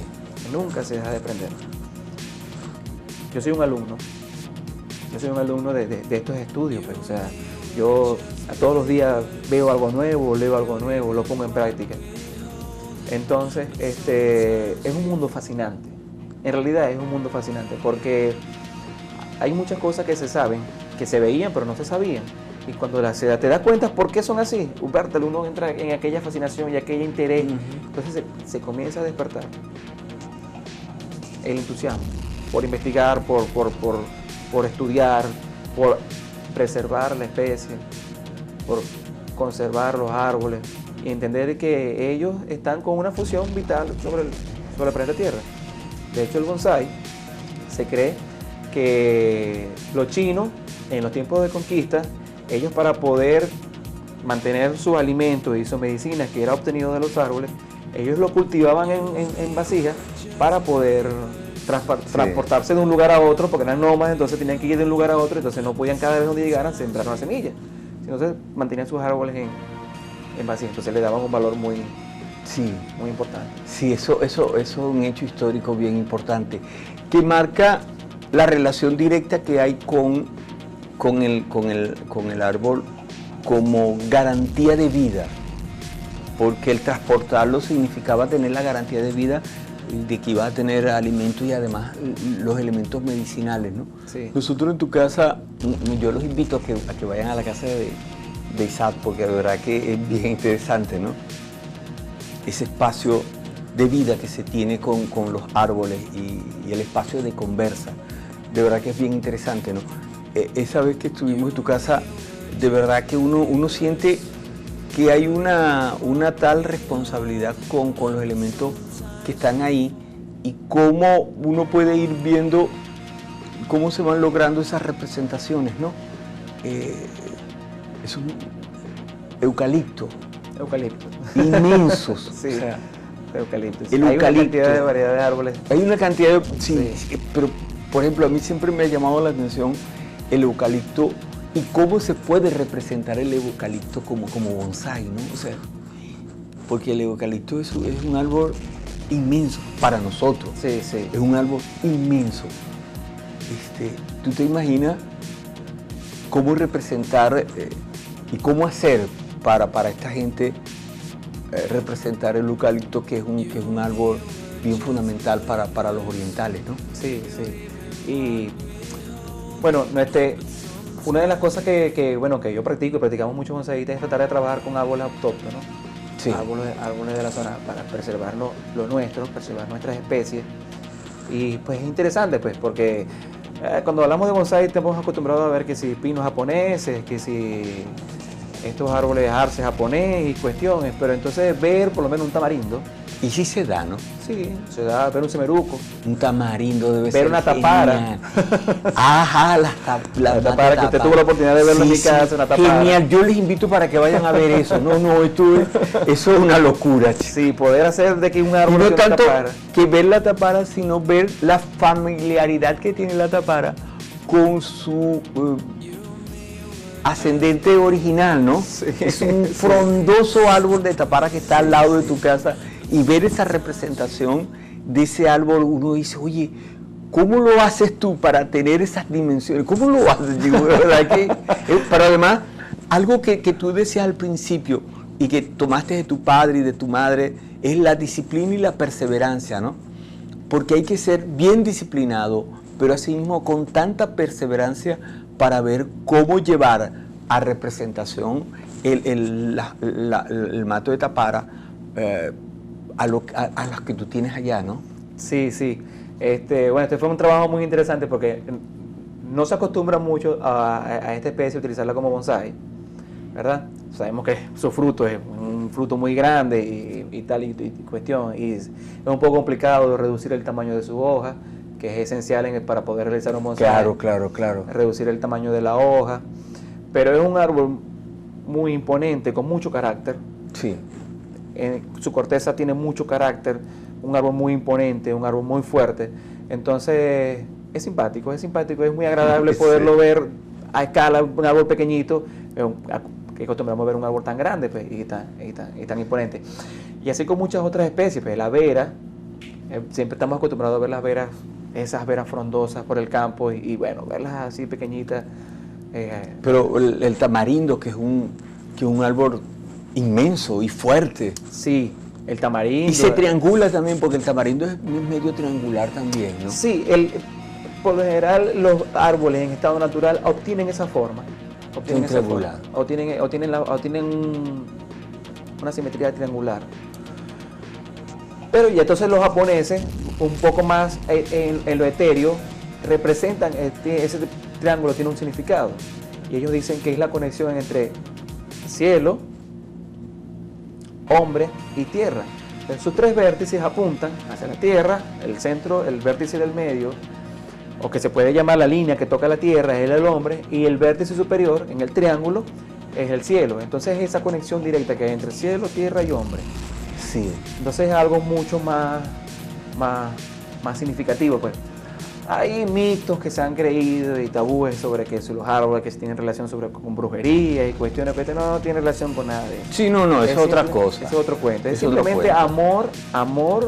Nunca se deja de aprender. Yo soy un alumno. Yo soy un alumno de estos estudios, pues, o sea, yo todos los días veo algo nuevo, leo algo nuevo, lo pongo en práctica. Entonces, es un mundo fascinante. En realidad es un mundo fascinante porque hay muchas cosas que se saben, que se veían pero no se sabían. Y cuando te das cuenta por qué son así, uno entra en aquella fascinación y aquel interés. Entonces se comienza a despertar el entusiasmo por investigar, por estudiar, por preservar la especie, por conservar los árboles y entender que ellos están con una función vital sobre el planeta Tierra. De hecho, el bonsái se cree que los chinos, en los tiempos de conquista, ellos para poder mantener sus alimentos y sus medicinas que era obtenido de los árboles, ellos lo cultivaban en vasijas para poder transportarse de un lugar a otro, porque eran nómadas, entonces tenían que ir de un lugar a otro, entonces no podían cada vez donde llegaran sembrar una semilla, entonces mantenían sus árboles en vasijas, entonces le daban un valor muy importante. Sí, eso es un hecho histórico bien importante, que marca la relación directa que hay con el árbol como garantía de vida, porque el transportarlo significaba tener la garantía de vida de que iba a tener alimentos y además los elementos medicinales, ¿no? Sí. Nosotros en tu casa, yo los invito a que vayan a la casa de Isaac, porque de verdad que es bien interesante, ¿no? Ese espacio de vida que se tiene con los árboles y el espacio de conversa, de verdad que es bien interesante, ¿no? Esa vez que estuvimos en tu casa, de verdad que uno siente que hay una tal responsabilidad con los elementos que están ahí y cómo uno puede ir viendo cómo se van logrando esas representaciones, ¿no? Es un eucalipto. Inmensos. Sí, o sea, eucaliptos. El hay eucalipto. una cantidad de variedad de árboles. Hay una cantidad de... Sí, pero por ejemplo, a mí siempre me ha llamado la atención el eucalipto y cómo se puede representar el eucalipto como bonsái, ¿no? O sea, porque el eucalipto es un árbol inmenso para nosotros. Sí. Es un árbol inmenso. ¿Tú te imaginas cómo representar y cómo hacer para esta gente representar el eucalipto, que es un árbol bien fundamental para los orientales, ¿no? Sí. Y bueno, una de las cosas que yo practico y practicamos muchos bonsaístas es tratar de trabajar con árboles autóctonos, Sí. árboles de la zona, para preservar lo nuestro, preservar nuestras especies. Y pues es interesante, pues, porque cuando hablamos de bonsái estamos acostumbrados a ver que si pinos japoneses, que si estos árboles de arce japonés y cuestiones, pero entonces ver por lo menos un tamarindo. Y sí se da, ¿no? Sí, se da, ver un semeruco. Un tamarindo debe ser ver una tapara. Ajá, la tapara, que usted tuvo la oportunidad de verlo en mi casa, una tapara. Genial, yo les invito para que vayan a ver eso. No, eso es una locura. Sí, poder hacer de que un árbol... No tanto tapara, que ver la tapara, sino ver la familiaridad que tiene la tapara con su ascendente original, ¿no? Sí. Es un frondoso árbol de tapara que está al lado de tu casa, y ver esa representación de ese árbol, uno dice, oye, ¿cómo lo haces tú para tener esas dimensiones? ¿Cómo lo haces? Digo, de verdad que, pero además, algo que tú decías al principio y que tomaste de tu padre y de tu madre, es la disciplina y la perseverancia, ¿no? Porque hay que ser bien disciplinado, pero asimismo con tanta perseverancia para ver cómo llevar a representación el mato de tapara a las que tú tienes allá, ¿no? Sí. Este fue un trabajo muy interesante porque no se acostumbra mucho a esta especie utilizarla como bonsái, ¿verdad? Sabemos que su fruto es un fruto muy grande y tal y cuestión, y es un poco complicado reducir el tamaño de su hoja, que es esencial para poder realizar un bonsái. Claro. Reducir el tamaño de la hoja, pero es un árbol muy imponente, con mucho carácter. Sí. Su corteza tiene mucho carácter, un árbol muy imponente, un árbol muy fuerte. Entonces es simpático, es muy agradable poderlo ver a escala, un árbol pequeñito, que acostumbramos a ver un árbol tan grande pues, y tan imponente. Y así con muchas otras especies, pues la vera, siempre estamos acostumbrados a ver las veras, esas veras frondosas por el campo y bueno, verlas así pequeñitas. Pero el tamarindo, que es un árbol inmenso y fuerte. Sí, el tamarindo. Y se triangula también, porque el tamarindo es medio triangular también, ¿no? Sí, por lo general los árboles en estado natural obtienen esa forma. Obtienen esa forma. O tienen una simetría triangular. Pero y entonces los japoneses, un poco más en lo etéreo, representan, ese triángulo tiene un significado. Y ellos dicen que es la conexión entre cielo, hombre y tierra. Entonces, sus tres vértices apuntan hacia la tierra, el centro, el vértice del medio, o que se puede llamar la línea que toca la tierra, es el hombre, y el vértice superior, en el triángulo, es el cielo. Entonces esa conexión directa que hay entre cielo, tierra y hombre. Sí. Entonces es algo mucho más significativo, pues. Hay mitos que se han creído y tabúes sobre que los árboles que tienen relación con brujería y cuestiones que no tienen relación con nada de eso. Sí, no, es otra cosa. Es otro cuento. Es simplemente amor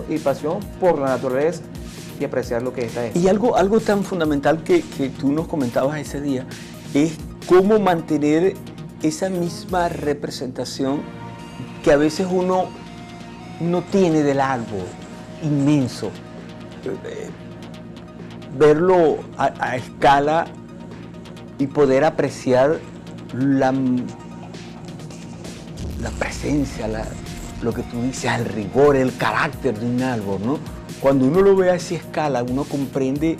y pasión por la naturaleza y apreciar lo que está hecho. Y algo tan fundamental que tú nos comentabas ese día es cómo mantener esa misma representación que a veces uno no tiene del árbol inmenso. Verlo a escala y poder apreciar la presencia, lo que tú dices, el rigor, el carácter de un árbol, ¿no? Cuando uno lo ve a esa escala, uno comprende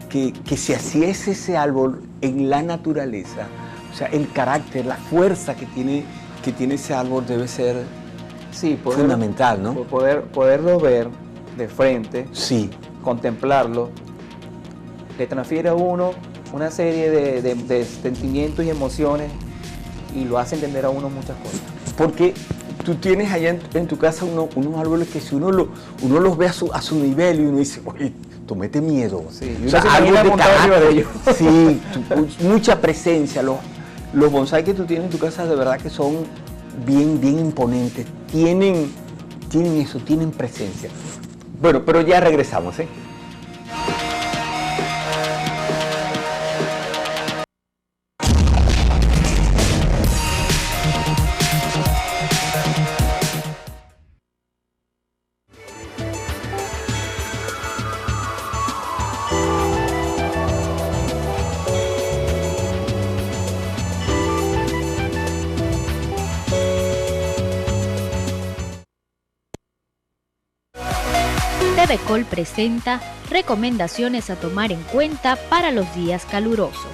que si así es ese árbol en la naturaleza, o sea, el carácter, la fuerza que tiene ese árbol debe ser fundamental, ¿no? Poderlo ver de frente, sí, contemplarlo, le transfiere a uno una serie de sentimientos y emociones y lo hace entender a uno muchas cosas. Porque tú tienes allá en tu casa unos árboles que si uno los ve a su nivel y uno dice, oye, tú mete miedo. Sí, o sea, algo de carácter, de ellos. Sí, mucha presencia. Los bonsai que tú tienes en tu casa de verdad que son bien imponentes. Tienen eso, tienen presencia. Bueno, pero ya regresamos, ¿eh? TVCol presenta recomendaciones a tomar en cuenta para los días calurosos.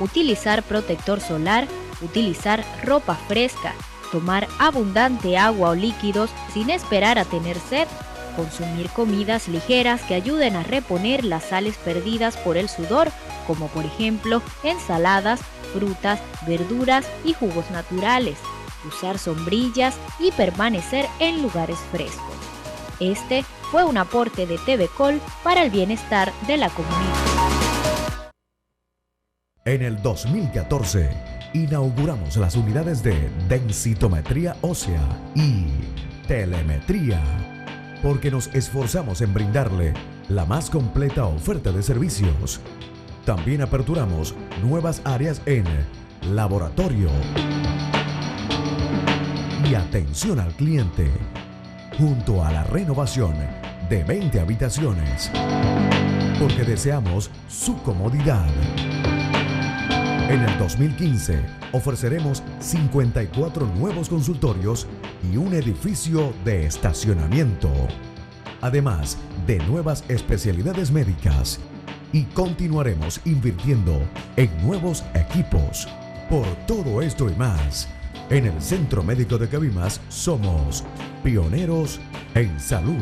Utilizar protector solar, utilizar ropa fresca, tomar abundante agua o líquidos sin esperar a tener sed, consumir comidas ligeras que ayuden a reponer las sales perdidas por el sudor, como por ejemplo ensaladas, frutas, verduras y jugos naturales, usar sombrillas y permanecer en lugares frescos. Este fue un aporte de TVCol para el bienestar de la comunidad. En el 2014, inauguramos las unidades de densitometría ósea y telemetría, porque nos esforzamos en brindarle la más completa oferta de servicios. También aperturamos nuevas áreas en laboratorio y atención al cliente, junto a la renovación de 20 habitaciones, porque deseamos su comodidad. En el 2015 ofreceremos 54 nuevos consultorios y un edificio de estacionamiento, además de nuevas especialidades médicas, y continuaremos invirtiendo en nuevos equipos. Por todo esto y más, en el Centro Médico de Cabimas somos pioneros en salud.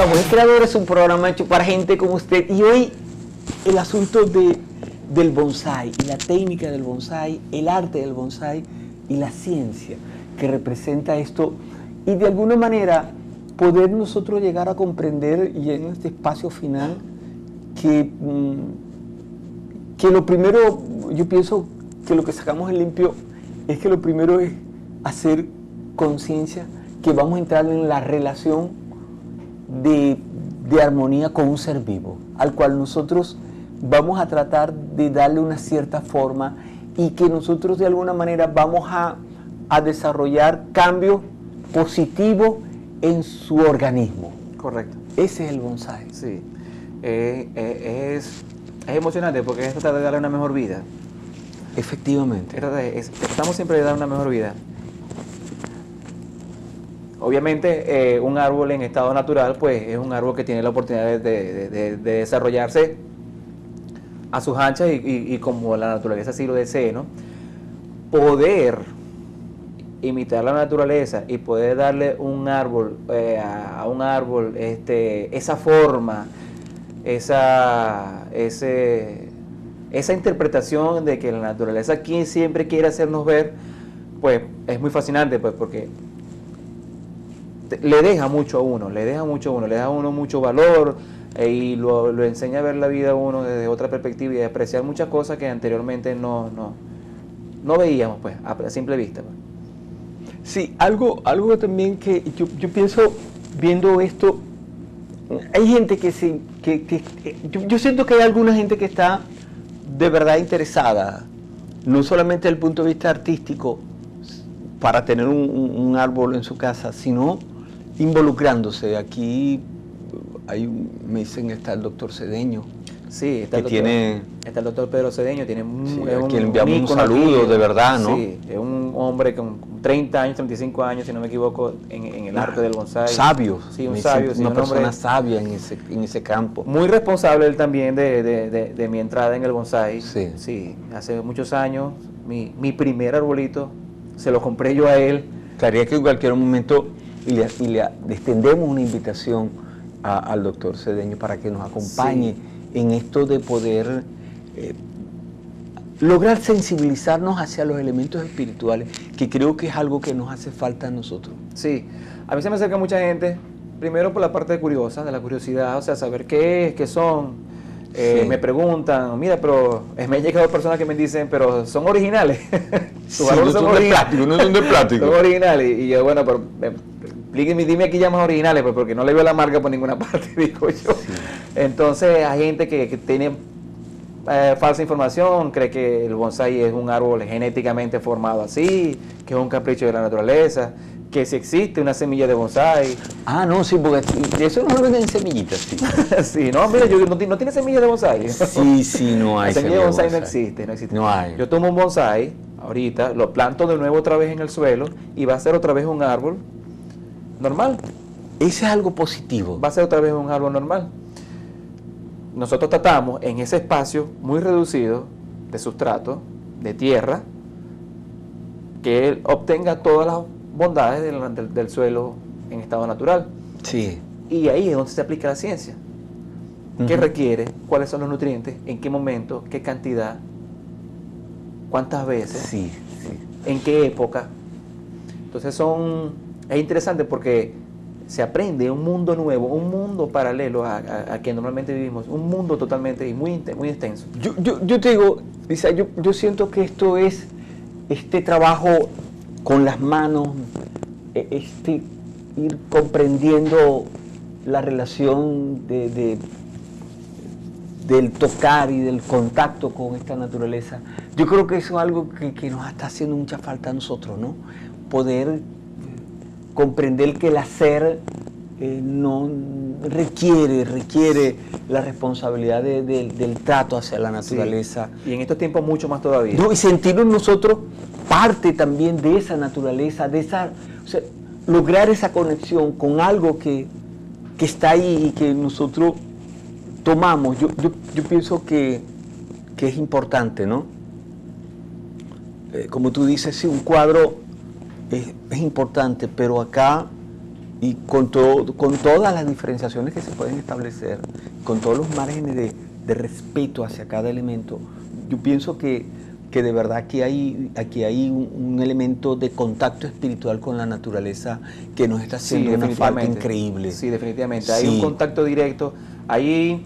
continuamos. El Creador es un programa hecho para gente como usted. Y hoy el asunto del bonsái y la técnica del bonsái, el arte del bonsái y la ciencia que representa esto. Y de alguna manera poder nosotros llegar a comprender, y en este espacio final, que lo primero, yo pienso que lo que sacamos en limpio es que lo primero es hacer conciencia que vamos a entrar en la relación de armonía con un ser vivo, al cual nosotros vamos a tratar de darle una cierta forma y que nosotros de alguna manera vamos a desarrollar cambios positivos en su organismo. Correcto. Ese es el bonsái. Sí. Es emocionante porque es tratar de darle una mejor vida. Efectivamente. Tratamos siempre de dar una mejor vida. Obviamente, un árbol en estado natural, pues es un árbol que tiene la oportunidad de desarrollarse a sus anchas y como la naturaleza así lo desee, ¿no? Poder imitar la naturaleza y poder darle un árbol a un árbol esa forma, esa interpretación de que la naturaleza aquí siempre quiere hacernos ver, pues es muy fascinante, pues porque le deja mucho a uno, le da a uno mucho valor y lo enseña a ver la vida a uno desde otra perspectiva y a apreciar muchas cosas que anteriormente no veíamos, pues, a simple vista, pues. Sí, algo también que yo pienso viendo esto, hay gente yo siento que hay alguna gente que está de verdad interesada, no solamente desde el punto de vista artístico, para tener un árbol en su casa, sino involucrándose. Aquí me dicen, está el doctor Cedeño. Sí, está el doctor Pedro Cedeño, tiene a quien enviamos un saludo, aquí, de verdad, ¿no? Sí, es un hombre con 30 años, 35 años, si no me equivoco, en el arte del bonsái. Sabio. Sí, un sabio. Una persona sabia en ese campo. Muy responsable él también de mi entrada en el bonsái. Sí. Sí, hace muchos años, mi primer arbolito, se lo compré yo a él. Claro, que en cualquier momento le extendemos una invitación al doctor Cedeño para que nos acompañe. Sí. En esto de poder lograr sensibilizarnos hacia los elementos espirituales, que creo que es algo que nos hace falta a nosotros. Sí, a mí se me acerca mucha gente, primero por la parte curiosa, de la curiosidad, o sea, saber qué es, qué son. Sí. Me preguntan, mira, pero me han llegado personas que me dicen, pero son originales. Sí, no son de plástico, no son de plástico. Son originales, y yo, bueno, pero dime aquí ya más originales, pues, porque no le veo la marca por ninguna parte, digo yo. Sí. Entonces hay gente que tiene falsa información, cree que el bonsái es un árbol genéticamente formado así, que es un capricho de la naturaleza, que si existe una semilla de bonsái. Ah, no, sí, porque eso no lo venden en semillitas, sí. Sí, no, mira, no tiene semilla de bonsái. Sí, no hay. La semilla de bonsái no existe. No hay. Yo tomo un bonsái, ahorita, lo planto de nuevo otra vez en el suelo y va a ser otra vez un árbol normal. Ese es algo positivo. Va a ser otra vez un árbol normal. Nosotros tratamos en ese espacio muy reducido de sustrato, de tierra, que él obtenga todas las bondades del suelo en estado natural. Sí. Y ahí es donde se aplica la ciencia. ¿Qué requiere? ¿Cuáles son los nutrientes? ¿En qué momento? ¿Qué cantidad? ¿Cuántas veces? Sí. ¿En qué época? Entonces es interesante porque se aprende un mundo nuevo, un mundo paralelo a que normalmente vivimos, un mundo totalmente y muy extenso. Yo te digo, Lisa, yo siento que esto es este trabajo con las manos, ir comprendiendo la relación del tocar y del contacto con esta naturaleza. Yo creo que eso es algo que nos está haciendo mucha falta a nosotros, ¿no? Poder comprender que el hacer no requiere la responsabilidad del trato hacia la naturaleza. Sí. Y en estos tiempos mucho más todavía. No, y sentirnos nosotros parte también de esa naturaleza, o sea, lograr esa conexión con algo que está ahí y que nosotros tomamos. Yo pienso que es importante, ¿no? Como tú dices, sí, un cuadro es importante, pero acá y con todas las diferenciaciones que se pueden establecer, con todos los márgenes de respeto hacia cada elemento, yo pienso que de verdad aquí hay un elemento de contacto espiritual con la naturaleza que nos está haciendo una falta increíble. Sí, definitivamente. Hay un contacto directo. Ahí,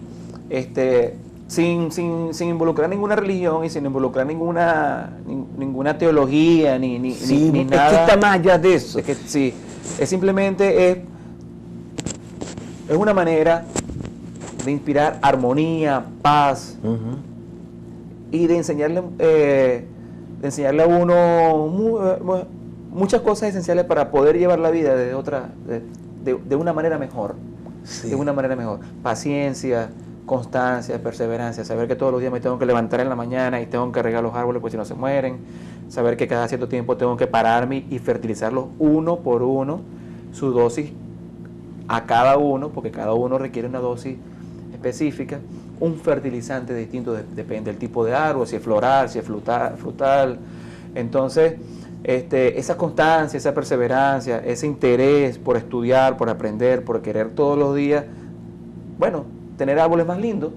sin involucrar ninguna religión y sin involucrar ninguna teología ni nada. Es que está más allá de eso. Es simplemente es una manera de inspirar armonía, paz, y de enseñarle a uno muchas cosas esenciales para poder llevar la vida de una manera mejor. De una manera mejor. Paciencia, constancia, perseverancia, saber que todos los días me tengo que levantar en la mañana y tengo que regar los árboles porque si no se mueren, saber que cada cierto tiempo tengo que pararme y fertilizarlos uno por uno, su dosis a cada uno, porque cada uno requiere una dosis específica, un fertilizante distinto, depende del tipo de árbol, si es floral, si es frutal. Entonces, esa constancia, esa perseverancia, ese interés por estudiar, por aprender, por querer todos los días, tener árboles más lindos,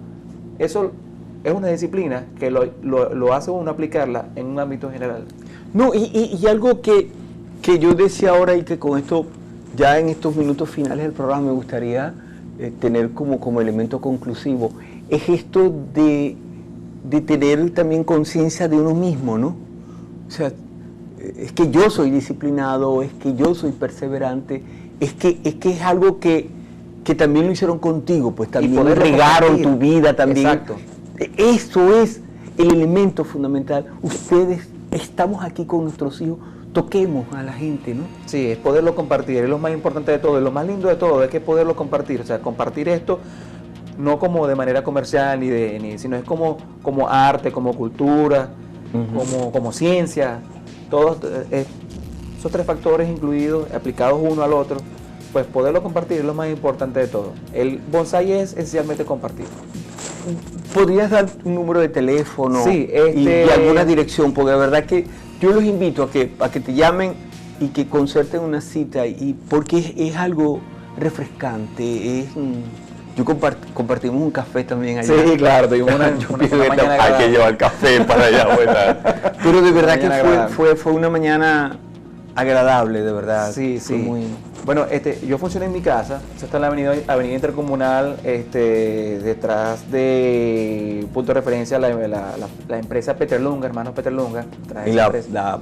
eso es una disciplina que lo hace uno aplicarla en un ámbito general. No, y algo que yo decía ahora y que con esto, ya en estos minutos finales del programa me gustaría tener como elemento conclusivo, es esto de tener también conciencia de uno mismo, ¿no? O sea, es que yo soy disciplinado, es que yo soy perseverante, es que es algo que también lo hicieron contigo, pues también regaron tu vida también. Exacto. Eso es el elemento fundamental. Ustedes, estamos aquí con nuestros hijos, toquemos a la gente, ¿no? Sí, es poderlo compartir, es lo más importante de todo, y lo más lindo de todo es que poderlo compartir, o sea, compartir esto no como de manera comercial sino es como arte, como cultura, como ciencia, todos esos tres factores incluidos, aplicados uno al otro, pues poderlo compartir es lo más importante de todo. El bonsái es esencialmente compartir. ¿Podrías dar un número de teléfono y alguna dirección? Porque de verdad que yo los invito a que te llamen y que concerten una cita, porque es algo refrescante. Compartimos un café también allá. Sí, claro, tuvimos una mañana hay que llevar café para allá. Pero de verdad que fue una mañana agradable, de verdad. Sí. Bueno, yo funcioné en mi casa, está en la avenida Intercomunal, detrás de punto de referencia la empresa Peterlunga, hermanos Peterlunga. Y la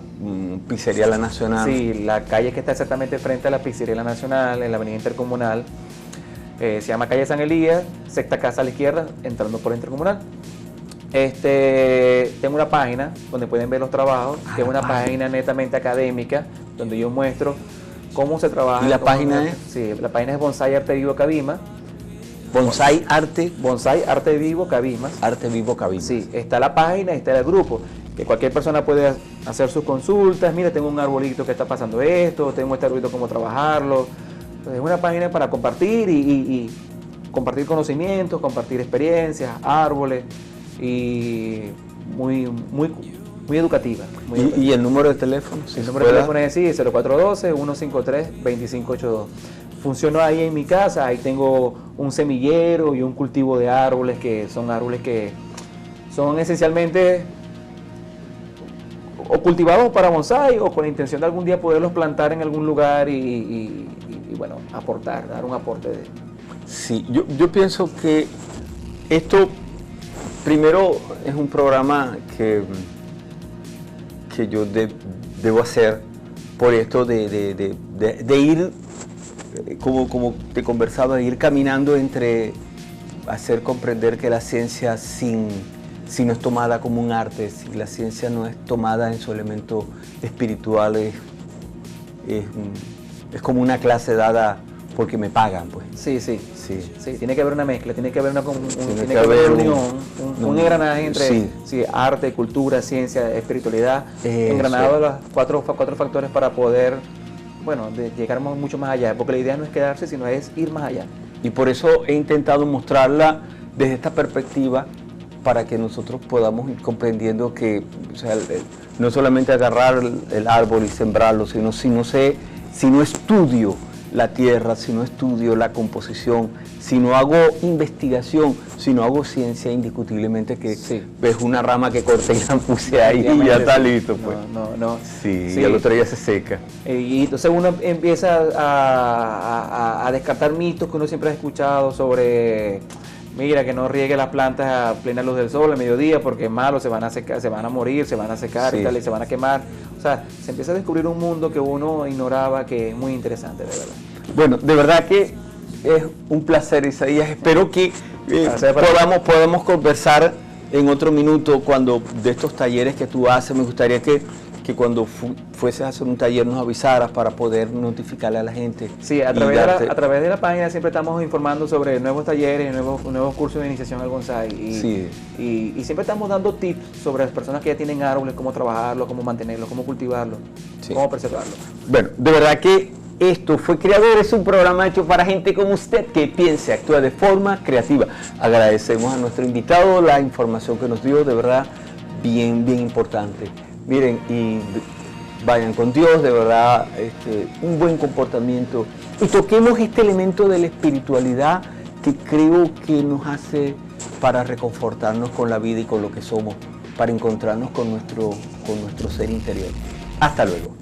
pizzería La Nacional. Sí, la calle que está exactamente frente a la pizzería La Nacional, en la avenida Intercomunal, se llama calle San Elías, sexta casa a la izquierda, entrando por Intercomunal. Tengo una página donde pueden ver los trabajos, que es una página netamente académica, donde yo muestro cómo se trabaja. ¿Y la página es? Sí, la página es Bonsái Arte Vivo Cabimas. Bonsái Arte Vivo Cabimas. Arte Vivo Cabimas. Sí, está la página y está el grupo, que cualquier persona puede hacer sus consultas. Mira, tengo un arbolito que está pasando esto, tengo este arbolito, cómo trabajarlo. Es una página para compartir y compartir conocimientos, compartir experiencias, árboles, y muy educativa. ¿Y el número de teléfono? El número de teléfono es 0412-153-2582. Funciono ahí en mi casa, ahí tengo un semillero y un cultivo de árboles que son esencialmente o cultivados para bonsái o con la intención de algún día poderlos plantar en algún lugar y dar un aporte de... Sí, yo pienso que esto primero es un programa que yo debo hacer por esto de ir, como te conversaba, de ir caminando entre hacer comprender que la ciencia si no es tomada como un arte, si la ciencia no es tomada en su elemento espiritual, es como una clase dada porque me pagan, pues. Sí, tiene que haber una mezcla, tiene que haber una unión, un engranaje entre arte, cultura, ciencia, espiritualidad, engranado de los cuatro factores para poder, llegar mucho más allá, porque la idea no es quedarse, sino es ir más allá. Y por eso he intentado mostrarla desde esta perspectiva, para que nosotros podamos ir comprendiendo que, no solamente agarrar el árbol y sembrarlo, sino estudio la tierra, si no estudio la composición, si no hago investigación, si no hago ciencia, indiscutiblemente que ves una rama que corté y la puse ahí y ya está listo. Pues. No. Sí, y al otro día se seca. Y entonces uno empieza a descartar mitos que uno siempre ha escuchado sobre, mira, que no riegue las plantas a plena luz del sol, a mediodía, porque es malo, se van a secar, se van a morir, se van a secar y tal, y se van a quemar. O sea, se empieza a descubrir un mundo que uno ignoraba, que es muy interesante, de verdad. Bueno, de verdad que es un placer, Isaías. Espero que podamos conversar en otro minuto cuando de estos talleres que tú haces. Me gustaría que cuando fueses a hacer un taller nos avisaras para poder notificarle a la gente. Sí, a través de la página siempre estamos informando sobre nuevos talleres, nuevos cursos de iniciación al bonsái. Y siempre estamos dando tips sobre las personas que ya tienen árboles, cómo trabajarlos, cómo mantenerlos, cómo cultivarlos, cómo preservarlos. Bueno, de verdad que esto fue Creadores, un programa hecho para gente como usted que piense, actúa de forma creativa. Agradecemos a nuestro invitado la información que nos dio, de verdad, bien importante. Miren, y vayan con Dios, de verdad, un buen comportamiento. Y toquemos este elemento de la espiritualidad que creo que nos hace para reconfortarnos con la vida y con lo que somos, para encontrarnos con nuestro ser interior. Hasta luego.